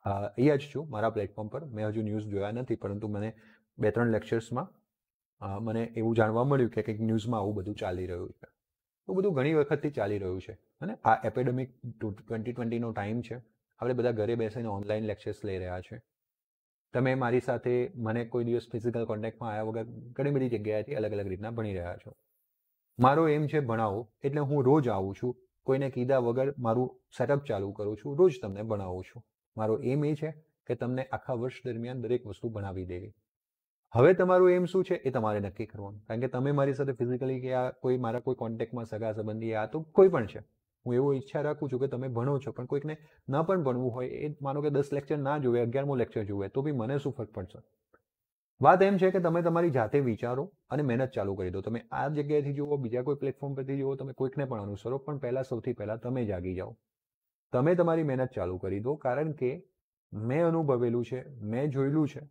અહીંયા જ છું મારા પ્લેટફોર્મ પર. મેં હજુ ન્યૂઝ જોયા નથી, પરંતુ મને 2-3 લેક્ચર્સમાં મને એવું જાણવા મળ્યું કે કંઈક ન્યૂઝમાં આવું બધું ચાલી રહ્યું છે. તો બધું ઘણી વખતથી ચાલી રહ્યું છે. અને આ એપેડેમિક 2020નો ટાઈમ છે. આપણે બધા ઘરે બેસીને ઓનલાઈન લેક્ચર્સ લઈ રહ્યા છે. તમે મારી સાથે મને કોઈ દિવસ ફિઝિકલ કોન્ટેક્ટમાં આવ્યા વગર ઘણી બધી જગ્યાએથી અલગ અલગ રીતના ભણી રહ્યા છો. મારો એમ છે ભણાવો, એટલે હું રોજ આવું છું, કોઈને કીધા વગર મારું સેટઅપ ચાલુ કરું છું, રોજ તમને ભણાવું છું. મારો એમ એ છે કે તમને આખા વર્ષ દરમિયાન દરેક વસ્તુ ભણાવી દેવી. હવે તમારું એમ શું છે એ તમારે નક્કી કરવાનું, કારણ કે તમે મારી સાથે ફિઝિકલી કે આ કોઈ મારા કોઈ કોન્ટેક્ટમાં સગા સંબંધી આ તો કોઈ પણ છે, હું એવો ઈચ્છા રાખું છું કે તમે ભણો છો, પણ કોઈકને ન પણ ભણવું હોય, એ માનો કે 10 લેક્ચર ના જોવે, 11મો લેક્ચર જોવે, તો બી મને શું ફરક પડશે. વાત એમ છે કે તમે તમારી જાતે વિચારો અને મહેનત ચાલુ કરી દો. તમે આ જગ્યાએથી જુઓ, બીજા કોઈ પ્લેટફોર્મ પરથી જુઓ, તમે કોઈકને પણ અનુસરો, પણ પહેલાં સૌથી પહેલાં તમે જાગી જાઓ. તમે તમારી મહેનત ચાલુ કરી દો, કારણ કે મેં અનુભવેલું છે, મેં જોયેલું છે,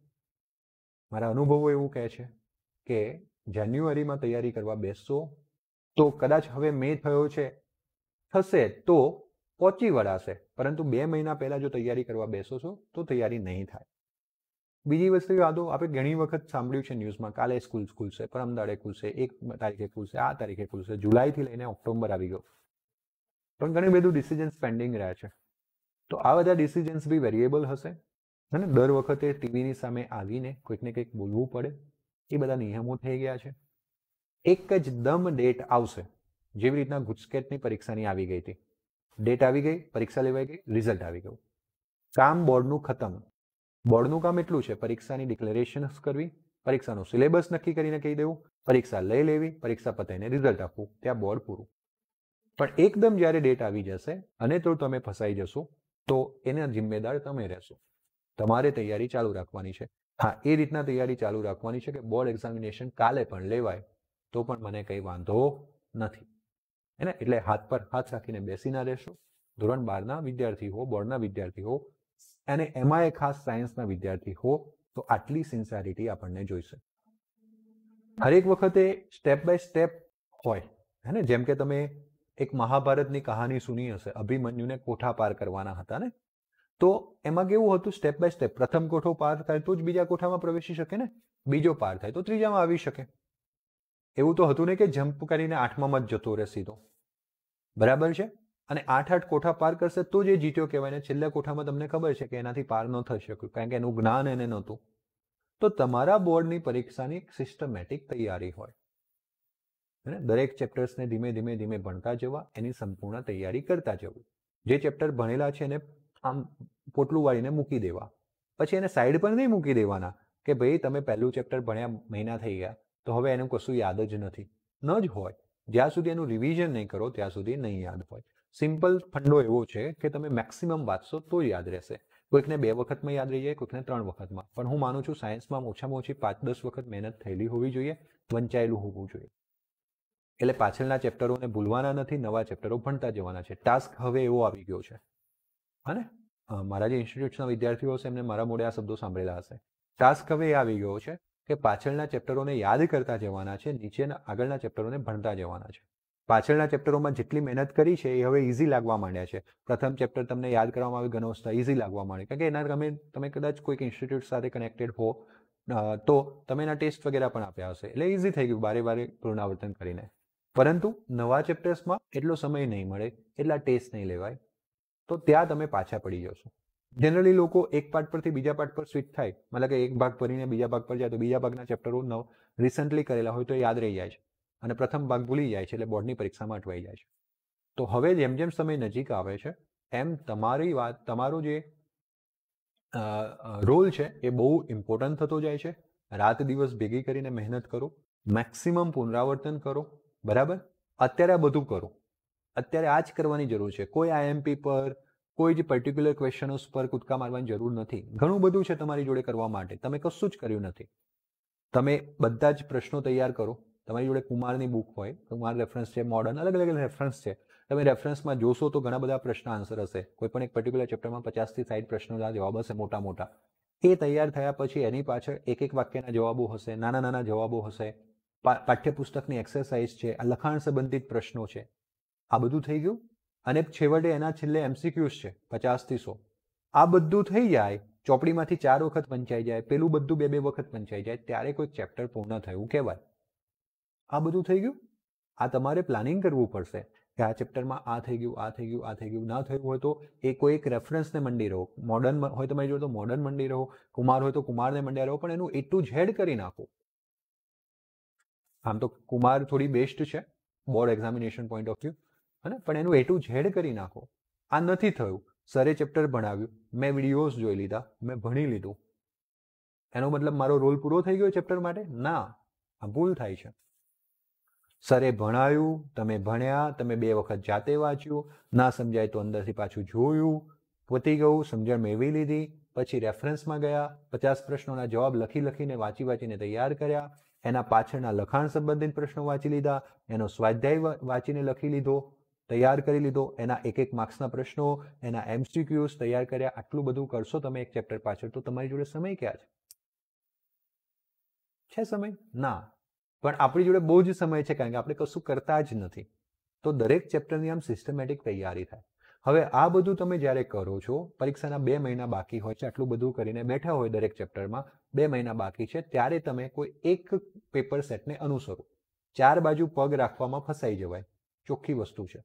મારા અનુભવો એવું કહે છે કે જાન્યુઆરીમાં તૈયારી કરવા બેસશો તો કદાચ હવે મે થયો છે, થશે તો પહોંચી વળાશે, પરંતુ 2 મહિના પહેલાં જો તૈયારી કરવા બેસો છો તો તૈયારી નહીં થાય. બીજી વસ્તુ યાદો, આપણે ઘણી વખત સાંભળ્યું છે ન્યૂઝમાં, કાલે સ્કૂલ ખુલશે, પરમ દાડે ખુલશે, 1 તારીખે ખુલશે, આ તારીખે ખુલશે, જુલાઈથી લઈને ઓક્ટોબર આવી ગયો, પણ ઘણી બધું ડિસિઝન્સ પેન્ડિંગ રહ્યા છે. તો આ બધા ડિસિઝન્સ બી વેરિયેબલ હશે, અને દર વખતે ટીવીની સામે આવીને કોઈક ને કંઈક બોલવું પડે, એ બધા નિયમો થઈ ગયા છે. એક જ દમ ડેટ આવશે, જેવી રીતના ગુજકેટની પરીક્ષાની આવી ગઈ હતી. ડેટ આવી ગઈ, પરીક્ષા લેવાઈ ગઈ, રિઝલ્ટ આવી ગયું, કામ બોર્ડનું ખતમ. બોર્ડનું કામ એટલું છે, પરીક્ષાની ડિક્લેરેશન્સ કરવી, પરીક્ષાનું સિલેબસ નક્કી કરીને કહી દેવું, પરીક્ષા લઈ લેવી, પરીક્ષા પતાઈને રિઝલ્ટ આપવું, ત્યાં બોર્ડ પૂરું. પણ એકદમ જ્યારે ડેટ આવી જશે અને તો તમે ફસાઈ જશો, તો એના જિમ્મેદાર તમે રહેશો. તમારે તૈયારી ચાલુ રાખવાની છે. હા, એ રીતના તૈયારી ચાલુ રાખવાની છે કે બોર્ડ એક્ઝામિનેશન કાલે પણ લેવાય તો પણ મને કંઈ વાંધો નથી, હે ને? એટલે હાથ પર હાથ રાખીને બેસી ના રહેશો. ધોરણ 12ના વિદ્યાર્થી હો, બોર્ડના વિદ્યાર્થી હો, અને એમાં એ ખાસ સાયન્સના વિદ્યાર્થી હો, તો આટલી સિન્સિયરિટી આપણને જોઈશે. હરેક વખતે સ્ટેપ બાય સ્ટેપ હોય, હે ને? જેમ કે તમે એક મહાભારતની કહાની સુની હશે, અભિમન્યુને કોઠા પાર કરવાના હતા ને, તો એમાં કેવું હતું, સ્ટેપ બાય સ્ટેપ, પ્રથમ કોઠો પાર થાય તો જ બીજા કોઠામાં પ્રવેશી શકે ને, બીજો પાર થાય તો ત્રીજામાં આવી શકે. એવું તો હતું ને કે જમ્પ કરીને 8મામાં જ જતો રહે સીધો, બરાબર છે? અને 8 કોઠા પાર કરશે તો જ એ જીત્યો કહેવાય ને. છેલ્લા કોઠામાં તમને ખબર છે કે એનાથી પાર ન થઈ શક્યું, કારણ કે એનું જ્ઞાન એને નહોતું. તો તમારા બોર્ડની પરીક્ષાની એક સિસ્ટમેટિક તૈયારી હોય, દરેક ચેપ્ટર્સને ધીમે ધીમે ધીમે ભણતા જવા, એની સંપૂર્ણ તૈયારી કરતા જવું. જે ચેપ્ટર ભણેલા છે એને આમ પોટલું વાળીને મૂકી દેવા, પછી એને સાઈડ પર નહીં મૂકી દેવાના કે ભાઈ તમે પહેલું ચેપ્ટર ભણ્યા મહિના થઈ ગયા તો હવે એનું કશું યાદ જ નથી. ન જ હોય, જ્યાં સુધી એનું રિવિઝન નહીં કરો ત્યાં સુધી નહીં યાદ હોય. સિમ્પલ ફંડો એવો છે કે તમે મેક્સિમમ વાંચશો તો યાદ રહેશે. કોઈકને 2 વખતમાં યાદ રહી જાય, કોઈકને 3 વખતમાં, પણ હું માનું છું સાયન્સમાં ઓછામાં ઓછી 5-10 વખત મહેનત થયેલી હોવી જોઈએ, વંચાયેલું હોવું જોઈએ. એટલે પાછળના ચેપ્ટરોને ભૂલવાના નથી, નવા ચેપ્ટરો ભણતા જવાના છે. ટાસ્ક હવે એવો આવી ગયો છે, હા, મારા જે ઇન્સ્ટિટ્યૂટ્સના વિદ્યાર્થીઓ હશે એમને મારા મોઢે આ શબ્દો સાંભળેલા હશે. ટાસ્ક હવે એ આવી ગયો છે કે પાછળના ચેપ્ટરોને યાદ કરતા જવાના છે, નીચેના આગળના ચેપ્ટરોને ભણતા જવાના છે. પાછળના ચેપ્ટરોમાં જેટલી મહેનત કરી છે એ હવે ઇઝી લાગવા માંડ્યા છે. પ્રથમ ચેપ્ટર તમને યાદ કરવામાં આવે ઘનોસ્તા, ઇઝી લાગવા માંડે, કારણ કે એના તમે કદાચ કોઈક ઇન્સ્ટિટ્યૂટ સાથે કનેક્ટેડ હો તો તમે એના ટેસ્ટ વગેરે પણ આપ્યા હશે, એટલે ઇઝી થઈ ગયું બારે બારે પુનરાવર્તન કરીને. પરંતુ નવા ચેપ્ટર્સમાં એટલો સમય નહીં મળે, એટલા ટેસ્ટ નહીં લેવાય, તો ત્યાં તમે પાછા પડી જશો. જનરલી લોકો એક પાર્ટ પરથી બીજા પાર્ટ પર સ્વિચ થાય, મતલબ કે એક ભાગ ભરીને બીજા ભાગ પર જાય તો બીજા ભાગના ચેપ્ટરો રિસન્ટલી કરેલા હોય તો યાદ રહી જાય છે, અને પ્રથમ ભાગ ભૂલી જાય છે, એટલે બોર્ડની પરીક્ષામાં અટવાઈ જાય છે. તો હવે જેમ જેમ સમય નજીક આવે છે એમ તમારો જે રોલ છે એ બહુ ઇમ્પોર્ટન્ટ થતો જાય છે. રાત દિવસ ભેગી કરીને મહેનત કરો, મેક્સિમમ પુનરાવર્તન કરો, બરાબર? અત્યારે આ બધું કરો, અત્યારે આ જ કરવાની જરૂર છે. કોઈ IMP પર, કોઈ જ પર્ટિક્યુલર ક્વેશ્ચનોસ પર કૂદકા મારવાની જરૂર નથી. ઘણું બધું છે તમારી જોડે કરવા માટે, તમે કશું જ કર્યું નથી. તમે બધા જ પ્રશ્નો તૈયાર કરો. તમારી જોડે કુમારની બુક હોય, કુમાર રેફરન્સ છે, મોડર્ન, અલગ અલગ રેફરન્સ છે. તમે રેફરન્સમાં જોશો તો ઘણા બધા પ્રશ્ન આન્સર હશે. કોઈ પણ એક પર્ટિક્યુલર ચેપ્ટરમાં 50 થી 60 પ્રશ્નોના જવાબ હશે, મોટા મોટા. એ તૈયાર થયા પછી એની પાછળ એક એક વાક્યના જવાબો હશે, નાના નાના જવાબો હશે, પાઠ્યપુસ્તકની એક્સરસાઇઝ છે, આ લખાણ સંબંધિત પ્રશ્નો છે. આ બધું થઈ ગયું, અને છેવટે એના છેલ્લે MCQs છે 50 થી 100. આ બધું થઈ જાય, ચોપડીમાંથી 4 વખત વંચાઈ જાય, પેલું બધું 2-2 વખત વંચાઈ જાય, ત્યારે કોઈ ચેપ્ટર પૂર્ણ થયું કહેવાય. આ બધું થઈ ગયું. આ તમારે પ્લાનિંગ કરવું પડશે કે આ ચેપ્ટરમાં આ થઈ ગયું, આ થઈ ગયું, આ થઈ ગયું. ના થયું હોય તો એ કોઈ એક રેફરન્સને મંડી રહો. મોડર્ન હોય તમારી જોડે તો મોડર્ન મંડી રહો, કુમાર હોય તો કુમારને મંડ્યા રહો, પણ એનું A to Z કરી નાખો. આમ તો કુમાર થોડી બેસ્ટ છે board examination point of view, પણ એનું A to Z કરી નાખો. આ નથી થયું, સરે ચેપ્ટર ભણાવ્યું, મેં વિડીયોઝ જોઈ લીધા, મેં ભણી લીધું, એનો મતલબ મારો રોલ પૂરો થઈ ગયો ચેપ્ટર માટે? ના, આ ભૂલ થાય છે. સરે ભણાવ્યું, તમે ભણ્યા, તમે 2 વખત જાતે વાંચ્યું, ના સમજાય તો અંદરથી પાછું જોયું, પતી ગયું, સમજણ મેળવી લીધી, પછી રેફરન્સમાં ગયા, 50 પ્રશ્નોના જવાબ લખીને વાંચીને તૈયાર કર્યા, એના પાછળના લખાણ સંબંધિત પ્રશ્નો વાંચી લીધા, એનો સ્વાધ્યાય વાંચીને લખી લીધો, તૈયાર કરી લીધો, એના એક માર્ક્સના પ્રશ્નો, એના MCQs તૈયાર કર્યા. આટલું બધું કરશો તમે એક ચેપ્ટર પાછળ તો તમારી જોડે સમય ક્યાં છે સમય? ના. પણ આપણી જોડે બહુ જ સમય છે, કારણ કે આપણે કશું કરતા જ નથી. તો દરેક ચેપ્ટરની આમ સિસ્ટમેટિક તૈયારી થાય. હવે આ બધું તમે જ્યારે કરો છો, પરીક્ષાના 2 મહિના બાકી હોય છે, આટલું બધું કરીને બેઠા હોય દરેક ચેપ્ટરમાં, 2 મહિના બાકી છે, ત્યારે તમે કોઈ એક પેપર સેટને અનુસરો. 4 બાજુ પગ રાખવામાં ફસાઈ જવાય, ચોખ્ખી વસ્તુ છે.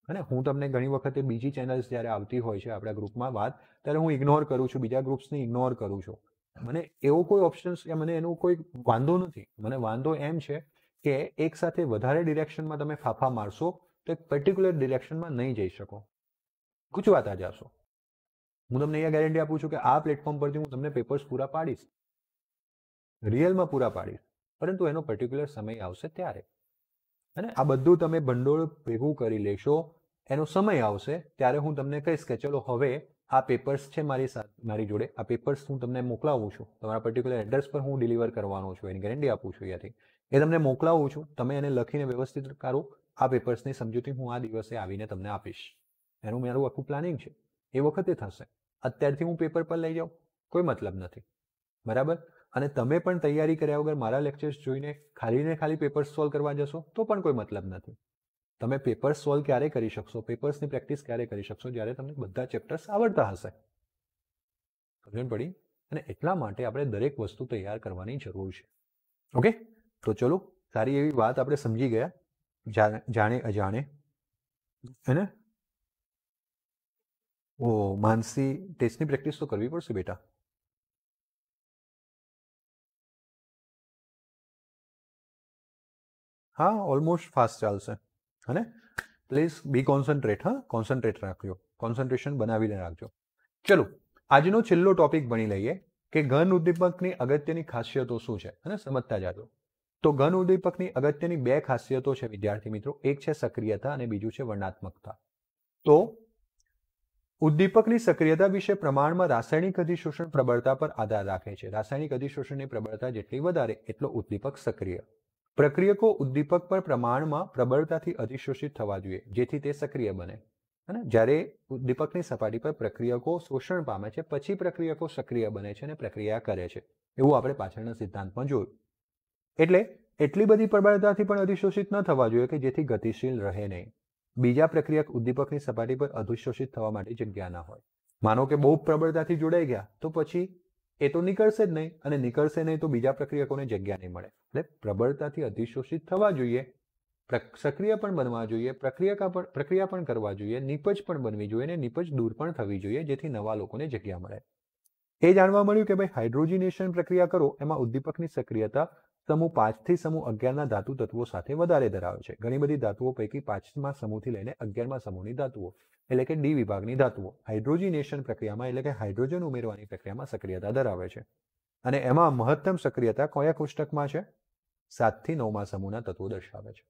અને હું તમને ઘણી વખતે બીજી ચેનલ્સ જ્યારે આવતી હોય છે આપણા ગ્રુપમાં વાત, ત્યારે હું ઇગ્નોર કરું છું, બીજા ગ્રુપ્સને ઇગ્નોર કરું છું. મને એવો કોઈ ઓપ્શન્સ કે મને એનો કોઈ વાંધો નથી. મને વાંધો એમ છે કે એક સાથે વધારે ડિરેક્શનમાં તમે ફાફા મારશો તો એક પર્ટિક્યુલર ડિરેક્શનમાં નહીં જઈ શકો, ગૂંચવાતા જશો. હું તમને અહીંયા ગેરંટી આપું છું કે આ પ્લેટફોર્મ પરથી હું તમને પેપર્સ પૂરા પાડીશ, રિયલમાં પૂરા પાડીશ, પરંતુ એનો પર્ટિક્યુલર સમય આવશે ત્યારે. અને આ બધું તમે ભંડોળ ભેગું કરી લેશો, એનો સમય આવશે ત્યારે હું તમને કહીશ કે ચલો હવે આ પેપર્સ છે મારી જોડે, આ પેપર્સ હું તમને મોકલાવું છું, તમારા પર્ટિક્યુલર એડ્રેસ પર હું ડિલિવર કરવાનો છું, એની ગેરંટી આપું છું. અહીંયાથી એ તમને મોકલાવું છું, તમે એને લખીને વ્યવસ્થિત કરો. આ પેપર્સની સમજૂતી હું આ દિવસે આવીને તમને આપીશ. એનું મારું આખું પ્લાનિંગ છે. એ વખતે થશે. અત્યારથી હું પેપર પર લઈ જાઉં, કોઈ મતલબ નથી. બરાબર? અને તમે પણ તૈયારી કર્યા વગર મારા લેક્ચર્સ જોઈને ખાલી પેપર્સ સોલ્વ કરવા જશો તો પણ કોઈ મતલબ નથી. તમે પેપર્સ સોલ્વ ક્યારે કરી શકશો, પેપર્સની પ્રેક્ટિસ ક્યારે કરી શકશો, જ્યારે તમને બધા ચેપ્ટર્સ આવડતા હશે. સમજણ પડી? અને એટલા માટે આપણે દરેક વસ્તુ તૈયાર કરવાની જરૂર છે. ઓકે, તો ચલો, સારી એવી વાત આપણે સમજી ગયા, જાણે અજાણે. હે ને? ઓ માનસી, ટેસ્ટની પ્રેક્ટિસ તો કરવી પડશે બેટા. હા, ઓલમોસ્ટ ફાસ્ટ ચાલશે. હને? Please be concentrate. હા, કોન્સન્ટ્રેટ રાખજો, કોન્સન્ટ્રેશન બનાવીને રાખજો. ચલો, આજનો છેલ્લો ટોપિક ભણી લઈએ કે ઘન ઉદ્દીપકની અગત્યની ખાસિયતો શું છે, અને સમજતા જાજો. તો ઘન ઉદ્દીપકની અગત્યની 2 ખાસિયતો છે વિદ્યાર્થી મિત્રો. એક છે સક્રિયતા અને બીજું છે વર્ણનાત્મકતા. તો ઉદ્દીપકની સક્રિયતા વિશે પ્રમાણમાં રાસાયણિક અધિશોષણ પ્રબળતા પર આધાર રાખે છે. રાસાયણિક અધિશોષણની પ્રબળતા જેટલી વધારે એટલો ઉદ્દીપક સક્રિય. પ્રક્રિયકો ઉદ્દીપક પર પ્રમાણમાં પ્રબળતાથી અધિશોષિત થવા જોઈએ જેથી તે સક્રિય બને. અને જ્યારે ઉદ્દીપકની સપાટી પર પ્રક્રિયકો શોષણ પામે છે પછી પ્રક્રિયકો સક્રિય બને છે અને પ્રક્રિયા કરે છે. એવું આપણે પાછળના સિદ્ધાંતમાં જોયું. એટલે એટલી બધી પ્રબળતાથી પણ અધિશોષિત ન થવા જોઈએ કે જેથી ગતિશીલ રહે નહીં. બીજા પ્રક્રિયક ઉદ્દીપકની સપાટી પર અધિશોષિત થવા માટે જગ્યા ના હોય. માનો કે બહુ પ્રબળતાથી જોડાઈ ગયા તો પછી એ તો નીકળશે જ નહીં, અને નીકળશે નહીં તો બીજા પ્રક્રિયકોને જગ્યા નહીં મળે. એટલે પ્રબળતાથી અધિશોષિત થવા જોઈએ, સક્રિય પણ બનવા જોઈએ, પ્રક્રિયા પણ કરવા જોઈએ, નિપજ પણ બનવી જોઈએ, અને નિપજ દૂર પણ થવી જોઈએ જેથી નવા લોકોને જગ્યા મળે. એ જાણવા મળ્યું કે ભાઈ હાઇડ્રોજનેશન પ્રક્રિયા કરો એમાં ઉદ્દીપકની સક્રિયતા સમૂહ 5 થી સમૂહ 11 ના ધાતુ તત્વો સાથે વધારે ધરાવે છે. ઘણી બધી ધાતુઓ પૈકી 5મા સમૂહથી લઈને 11મા સમૂહની ધાતુઓ એટલે કે ડી વિભાગની ધાતુઓ હાઇડ્રોજનેશન પ્રક્રિયામાં એટલે કે હાઇડ્રોજન ઉમેરવાની પ્રક્રિયામાં સક્રિયતા ધરાવે છે. અને એમાં મહત્તમ સક્રિયતા કયા કોષ્ટકમાં છે? 7 થી 9મા સમૂહના તત્વો દર્શાવે છે.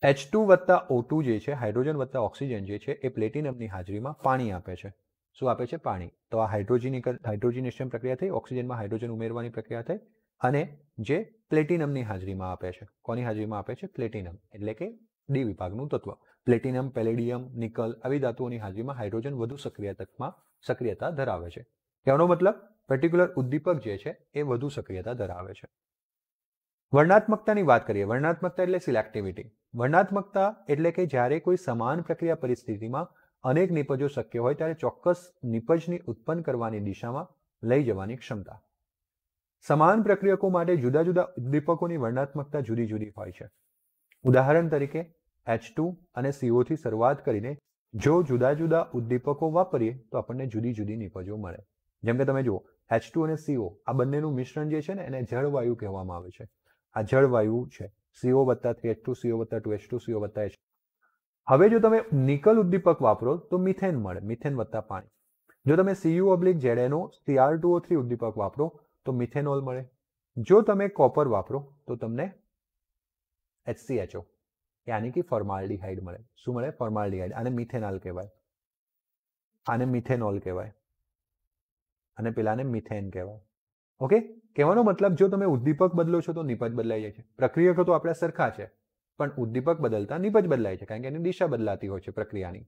H2 વત્તા O2 જે છે, હાઇડ્રોજન વત્તા ઓક્સિજન જે છે, એ પ્લેટિનમની હાજરીમાં પાણી આપે છે. શું આપે છે? પાણી. તો આ હાઇડ્રોજનેશન પ્રક્રિયા થઈ, ઓક્સિજનમાં હાઇડ્રોજન ઉમેરવાની પ્રક્રિયા થઈ, અને જે પ્લેટિનમની હાજરીમાં આપે છે. કોની હાજરીમાં આપે છે? પ્લેટિનમ એટલે કે ડી વિભાગનું તત્વ. પ્લેટિનમ, પેલેડિયમ, નિકલ આવી ધાતુઓની હાજરીમાં હાઇડ્રોજન વધુ સક્રિયતા ધરાવે છે. કહેવાનો મતલબ પર્ટિક્યુલર ઉદ્દીપક જે છે એ વધુ સક્રિયતા ધરાવે છે. વર્ણનાત્મકતાની વાત કરીએ. વર્ણનાત્મકતા એટલે સિલેક્ટિવિટી. વર્ણનાત્મકતા એટલે કે જ્યારે કોઈ સમાન પ્રક્રિયા પરિસ્થિતિમાં અનેક નિપજો શક્ય હોય ત્યારે ચોક્કસ નિપજની ઉત્પન્ન કરવાની દિશામાં લઈ જવાની ક્ષમતા. સમાન પ્રક્રિયકો માટે જુદા જુદા ઉદ્દીપકોની વર્ણનાત્મકતા જુદી જુદી હોય છે. ઉદાહરણ તરીકે H2 અને CO થી શરૂઆત કરીને જો જુદા જુદા ઉદ્દીપકો વાપરીએ તો આપણને જુદી જુદી નિપજો મળે. જેમ કે તમે જુઓ H2 અને CO આ બંનેનું મિશ્રણ જે છે ને એને જળવાયુ કહેવામાં આવે છે. આ જળવાયુ છે. CO વત્તા 3H2, CO વત્તા 2H2, CO વત્તા H2. હવે જો તમે નિકલ ઉદ્દીપક વાપરો તો મિથેન મળે, મિથેન વત્તા પાણી. જો તમે Cu/ZnO Cr2O3 ઉદ્દીપક વાપરો તો મિથેનોલ મળે. જો તમે કોપર વાપરો તો તમને HCHO યાની કે ફોર્માલ્ડિહાઇડ મળે. શું મળે? ફોર્માલ્ડિહાઇડ. આને મિથેનોલ કહેવાય, આને મિથેનોલ કહેવાય અને પેલાને મિથેન કહેવાય. ઓકે, કહેવાનો મતલબ જો તમે ઉદ્દીપક બદલો છો તો નિપજ બદલાઈ જાય છે. પ્રક્રિયકો તો આપણે સરખા છે પણ ઉદ્દીપક બદલતા નિપજ બદલાય છે કારણ કે એની દિશા બદલાતી હોય છે પ્રક્રિયાની.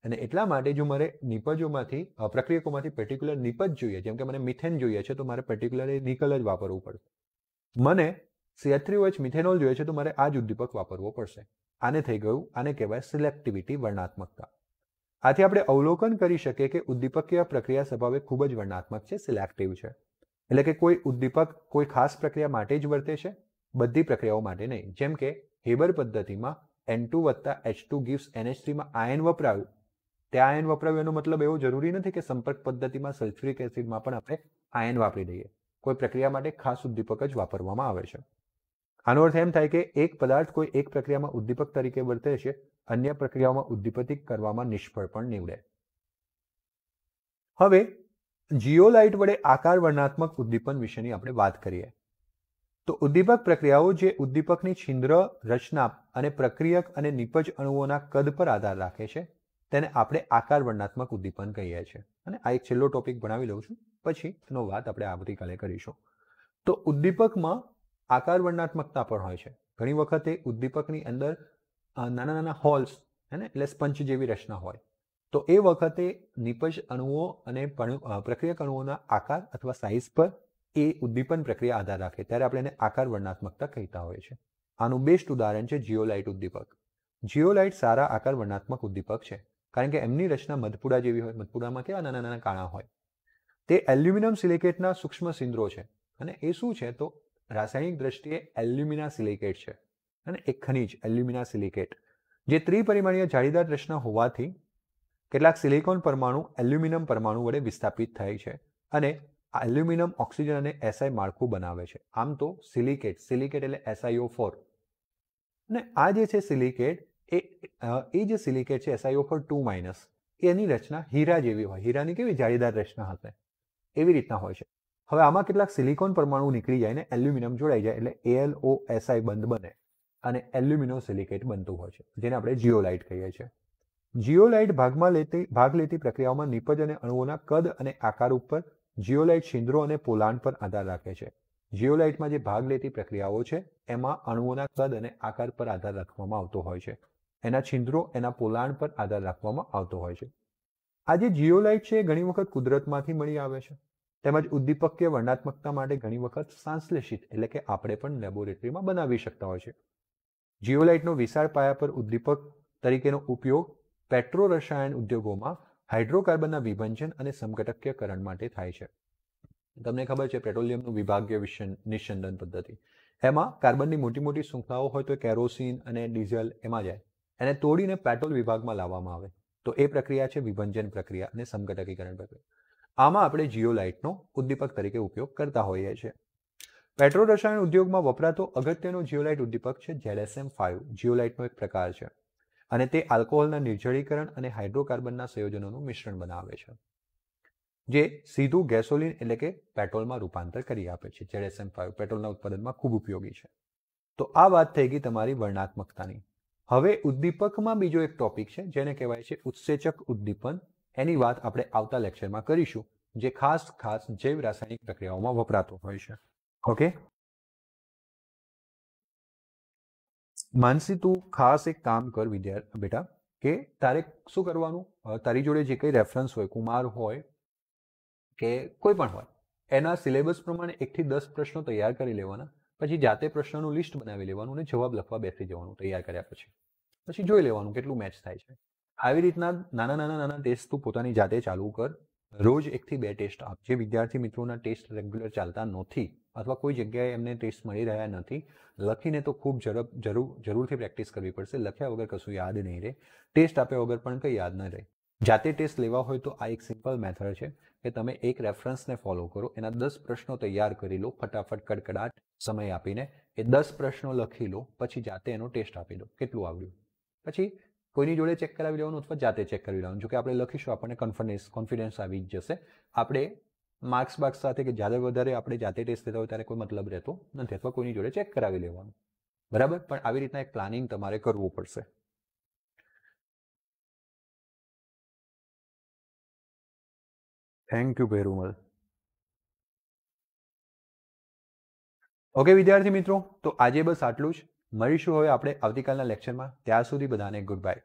અને એટલા માટે જો મારે નિપજોમાંથી પ્રક્રિયકોમાંથી પર્ટિક્યુલર નિપજ જોઈએ, જેમ કે મને મિથેન જોઈએ છે તો મારે પર્ટિક્યુલર નિકલ જ વાપરવું પડશે. મને CH3OH મિથેનોલ જોઈએ છે તો મારે આ જ ઉદ્દીપક વાપરવો પડશે. આને થઈ ગયું, આને કહેવાય સિલેક્ટિવિટી, વર્ણનાત્મકતા. આથી આપણે અવલોકન કરી શકીએ કે ઉદ્દીપકીય પ્રક્રિયા સ્વભાવે ખૂબ જ વર્ણનાત્મક છે, સિલેક્ટિવ છે. એટલે કે કોઈ ઉદ્દીપક કોઈ ખાસ પ્રક્રિયા માટે જ વર્તે છે, બધી પ્રક્રિયાઓ માટે નહીં. જેમ કે હેબર પદ્ધતિમાં N2 વત્તા H2 gives NH3 માં આયન વપરાયું. તે આયન વપરાયું એનો મતલબ એવો જરૂરી નથી કે સંપર્ક પદ્ધતિમાં સલ્ફ્યુરિક એસિડમાં પણ આપણે આયન વાપરી દઈએ. કોઈ પ્રક્રિયા માટે ખાસ ઉદ્દીપક જ વાપરવામાં આવે છે. આનો અર્થ એમ થાય કે એક પદાર્થ કોઈ એક પ્રક્રિયામાં ઉદ્દીપક તરીકે વર્તે છે, અન્ય પ્રક્રિયાઓમાં ઉદ્દીપિત કરવામાં નિષ્ફળ પણ નીવડે. હવે જીઓલાઇટ વડે આકાર વર્ણનાત્મક ઉદ્દીપન વિશેની આપણે વાત કરીએ. તો ઉદ્દીપક પ્રક્રિયાઓ જે ઉદ્દીપકની છિદ્ર રચના અને પ્રક્રિયક અને નિપજ અણુઓના કદ પર આધાર રાખે છે તેને આપણે આકાર વર્ણનાત્મક ઉદ્દીપન કહીએ છીએ. અને આ એક છેલ્લો ટોપિક ભણાવી લઉં છું, પછી એનો વાત આપણે આવતીકાલે કરીશું. તો ઉદ્દીપકમાં આકાર વર્ણનાત્મકતા પણ હોય છે. ઘણી વખતે ઉદ્દીપકની અંદર નાના નાના હોલ્સ એટલે સ્પંચ જેવી રચના હોય તો એ વખતે નિપજ અણુઓ અને પ્રક્રિયક અણુઓના આકાર અથવા સાઇઝ પર એ ઉદ્દીપન પ્રક્રિયા આધાર રાખે ત્યારે આપણે એને આકાર વર્ણનાત્મકતા કહેતા હોઈએ છીએ. આનું બેસ્ટ ઉદાહરણ છે જીઓલાઇટ ઉદ્દીપક. જીઓલાઇટ સારા આકાર વર્ણનાત્મક ઉદ્દીપક છે કારણ કે એમની રચના મધપુડા જેવી હોય. મધપુડામાં કેવા નાના નાના કાણા હોય. તે એલ્યુમિનિયમ સિલિકેટના સૂક્ષ્મ સિંદ્રો છે અને એ શું છે તો રાસાયણિક દ્રષ્ટિએ એલ્યુમિના સિલિકેટ છે અને એક ખનિજ એલ્યુમિના સિલિકેટ જે ત્રિપરિમાણીય જાળીદાર રચના હોવાથી કેટલાક સિલિકોન પરમાણુ એલ્યુમિનિયમ પરમાણુ વડે વિસ્થાપિત થાય છે અને એલ્યુમિનિયમ ઓક્સિજન અને SI માળખું બનાવે છે. આમ તો સિલિકેટ એટલે SiO4 અને આ જે છે સિલિકેટ એ જે સિલિકેટ છે SiO4 2- એની રચના હીરા જેવી હોય. હીરાની કેવી જાળીદાર રચના હશે એવી રીતના હોય છે. હવે આમાં કેટલાક સિલિકોન પરમાણુ નીકળી જાય ને એલ્યુમિનિયમ જોડાઈ જાય એટલે AlOSi બંધ બને અને એલ્યુમિનો સિલિકેટ બનતું હોય છે જેને આપણે જીઓલાઇટ કહીએ છીએ. જીઓલાઇટ ભાગ લેતી પ્રક્રિયાઓમાં નિપજ અને અણુઓના કદ અને આકાર ઉપર જીઓલાઇટ છિદ્રો અને પોલાણ પર આધાર રાખે છે. જીઓલાઇટમાં જે ભાગ લેતી પ્રક્રિયાઓ છે એમાં અણુઓના કદ અને આકાર પર આધાર રાખવામાં આવતો હોય છે. એના છિદ્રો એના પોલાણ પર આધાર રાખવામાં આવતો હોય છે. આ જે જીઓલાઇટ છે એ ઘણી વખત કુદરતમાંથી મળી આવે છે તેમજ ઉદ્દીપકીય વર્ણનાત્મકતા માટે ઘણી વખત સંશ્લેષિત એટલે કે આપણે પણ લેબોરેટરીમાં બનાવી શકતા હોય છે. જીઓલાઇટનો વિશાળ પાયા પર ઉદ્દીપક તરીકેનો ઉપયોગ પેટ્રો રસાયણ ઉદ્યોગોમાં હાઇડ્રોકાર્બનના વિભંજન અને સમઘટકીયકરણ માટે થાય છે. તમને ખબર છે પેટ્રોલિયમનું વિભાગીય નિસ્યંદન પદ્ધતિ. એમાં કાર્બનની મોટી મોટી શૃંખલાઓ હોય તો કેરોસીન અને ડીઝલ એમાં જાય. એને તોડીને પેટ્રોલ વિભાગમાં લાવવામાં આવે તો એ પ્રક્રિયા છે વિભંજન પ્રક્રિયા અને સમઘટકીકરણ પ્રક્રિયા. આમાં આપણે જીઓલાઇટનો ઉદ્દીપક તરીકે ઉપયોગ કરતા હોઈએ છીએ. પેટ્રો રસાયણ ઉદ્યોગમાં વપરાતો અગત્યનો જીઓલાઇટ ઉદ્દીપક છે ZSM5. જીઓલાઇટનો એક પ્રકાર છે અને તે આલ્કોહોલના નિર્જળીકરણ અને હાઇડ્રોકાર્બનના સંયોજનોનું મિશ્રણ બનાવે છે જે સીધું ગેસોલિન એટલે કે પેટ્રોલમાં રૂપાંતર કરી આપે છે. ZSM5 પેટ્રોલના ઉત્પાદનમાં ખૂબ ઉપયોગી છે. તો આ વાત થઈ ગઈ તમારી વર્ણનાત્મકતાની. હવે ઉદ્દીપકમાં બીજો એક ટોપિક છે જેને કહેવાય છે ઉત્સેચક ઉદ્દીપન. એની વાત આપણે આવતા લેક્ચરમાં કરીશું જે ખાસ જૈવ રાસાયણિક પ્રક્રિયાઓમાં વપરાતો હોય છે. ઓકે, માનસી તું ખાસ એક કામ કર બેટા કે તારે શું કરવાનું, તારી જોડે જે કંઈ રેફરન્સ હોય, કુમાર હોય કે કોઈ પણ હોય, એના સિલેબસ પ્રમાણે 1 થી 10 પ્રશ્નો તૈયાર કરી લેવાના. પછી જાતે પ્રશ્નોનું લિસ્ટ બનાવી લેવાનું અને જવાબ લખવા બેસી જવાનું તૈયાર કર્યા પછી જોઈ લેવાનું કેટલું મેચ થાય છે. આવી રીતના નાના ટેસ્ટ તું પોતાની જાતે ચાલુ કર. રોજ 1 થી 2 ટેસ્ટ આપ. જે વિદ્યાર્થી મિત્રોના ટેસ્ટ રેગ્યુલર ચાલતા નથી અથવા કોઈ જગ્યાએ એમને ટેસ્ટ મળી રહ્યા નથી, લખીને તો ખૂબ જરૂરથી પ્રેક્ટિસ કરવી પડશે. લખ્યા વગર કશું યાદ નહીં રહે, ટેસ્ટ આપ્યા વગર પણ કંઈ યાદ ન રહે. જાતે ટેસ્ટ લેવા હોય તો આ એક સિમ્પલ મેથડ છે કે તમે એક રેફરન્સને ફોલો કરો, એના 10 પ્રશ્નો તૈયાર કરી લો ફટાફટ કડકડાટ સમય આપીને, એ 10 પ્રશ્નો લખી લો, પછી જાતે એનો ટેસ્ટ આપી દો કેટલું આવડ્યું. પછી કોઈની જોડે ચેક કરાવી લેવાનું અથવા જાતે ચેક કરી લેવાનું. જો કે આપણે લખીશું આપણને કોન્ફિડન્સ આવી જ જશે. આપણે માર્ક્સ સાથે કે જ્યારે વધારે આપણે જાતે ટેસ્ટ લેતા હોય ત્યારે કોઈ મતલબ રહેતો નથી, અથવા કોઈની જોડે ચેક કરાવી લેવાનું. બરાબર, પણ આવી રીતના એક પ્લાનિંગ તમારે કરવું પડશે. Thank you Bherumal. ઓકે વિદ્યાર્થી મિત્રો, તો આજે બસ આટલું જ. મળીશું હવે આપણે આવતીકાલના લેક્ચરમાં. ત્યાં સુધી બધાને ગુડ બાય.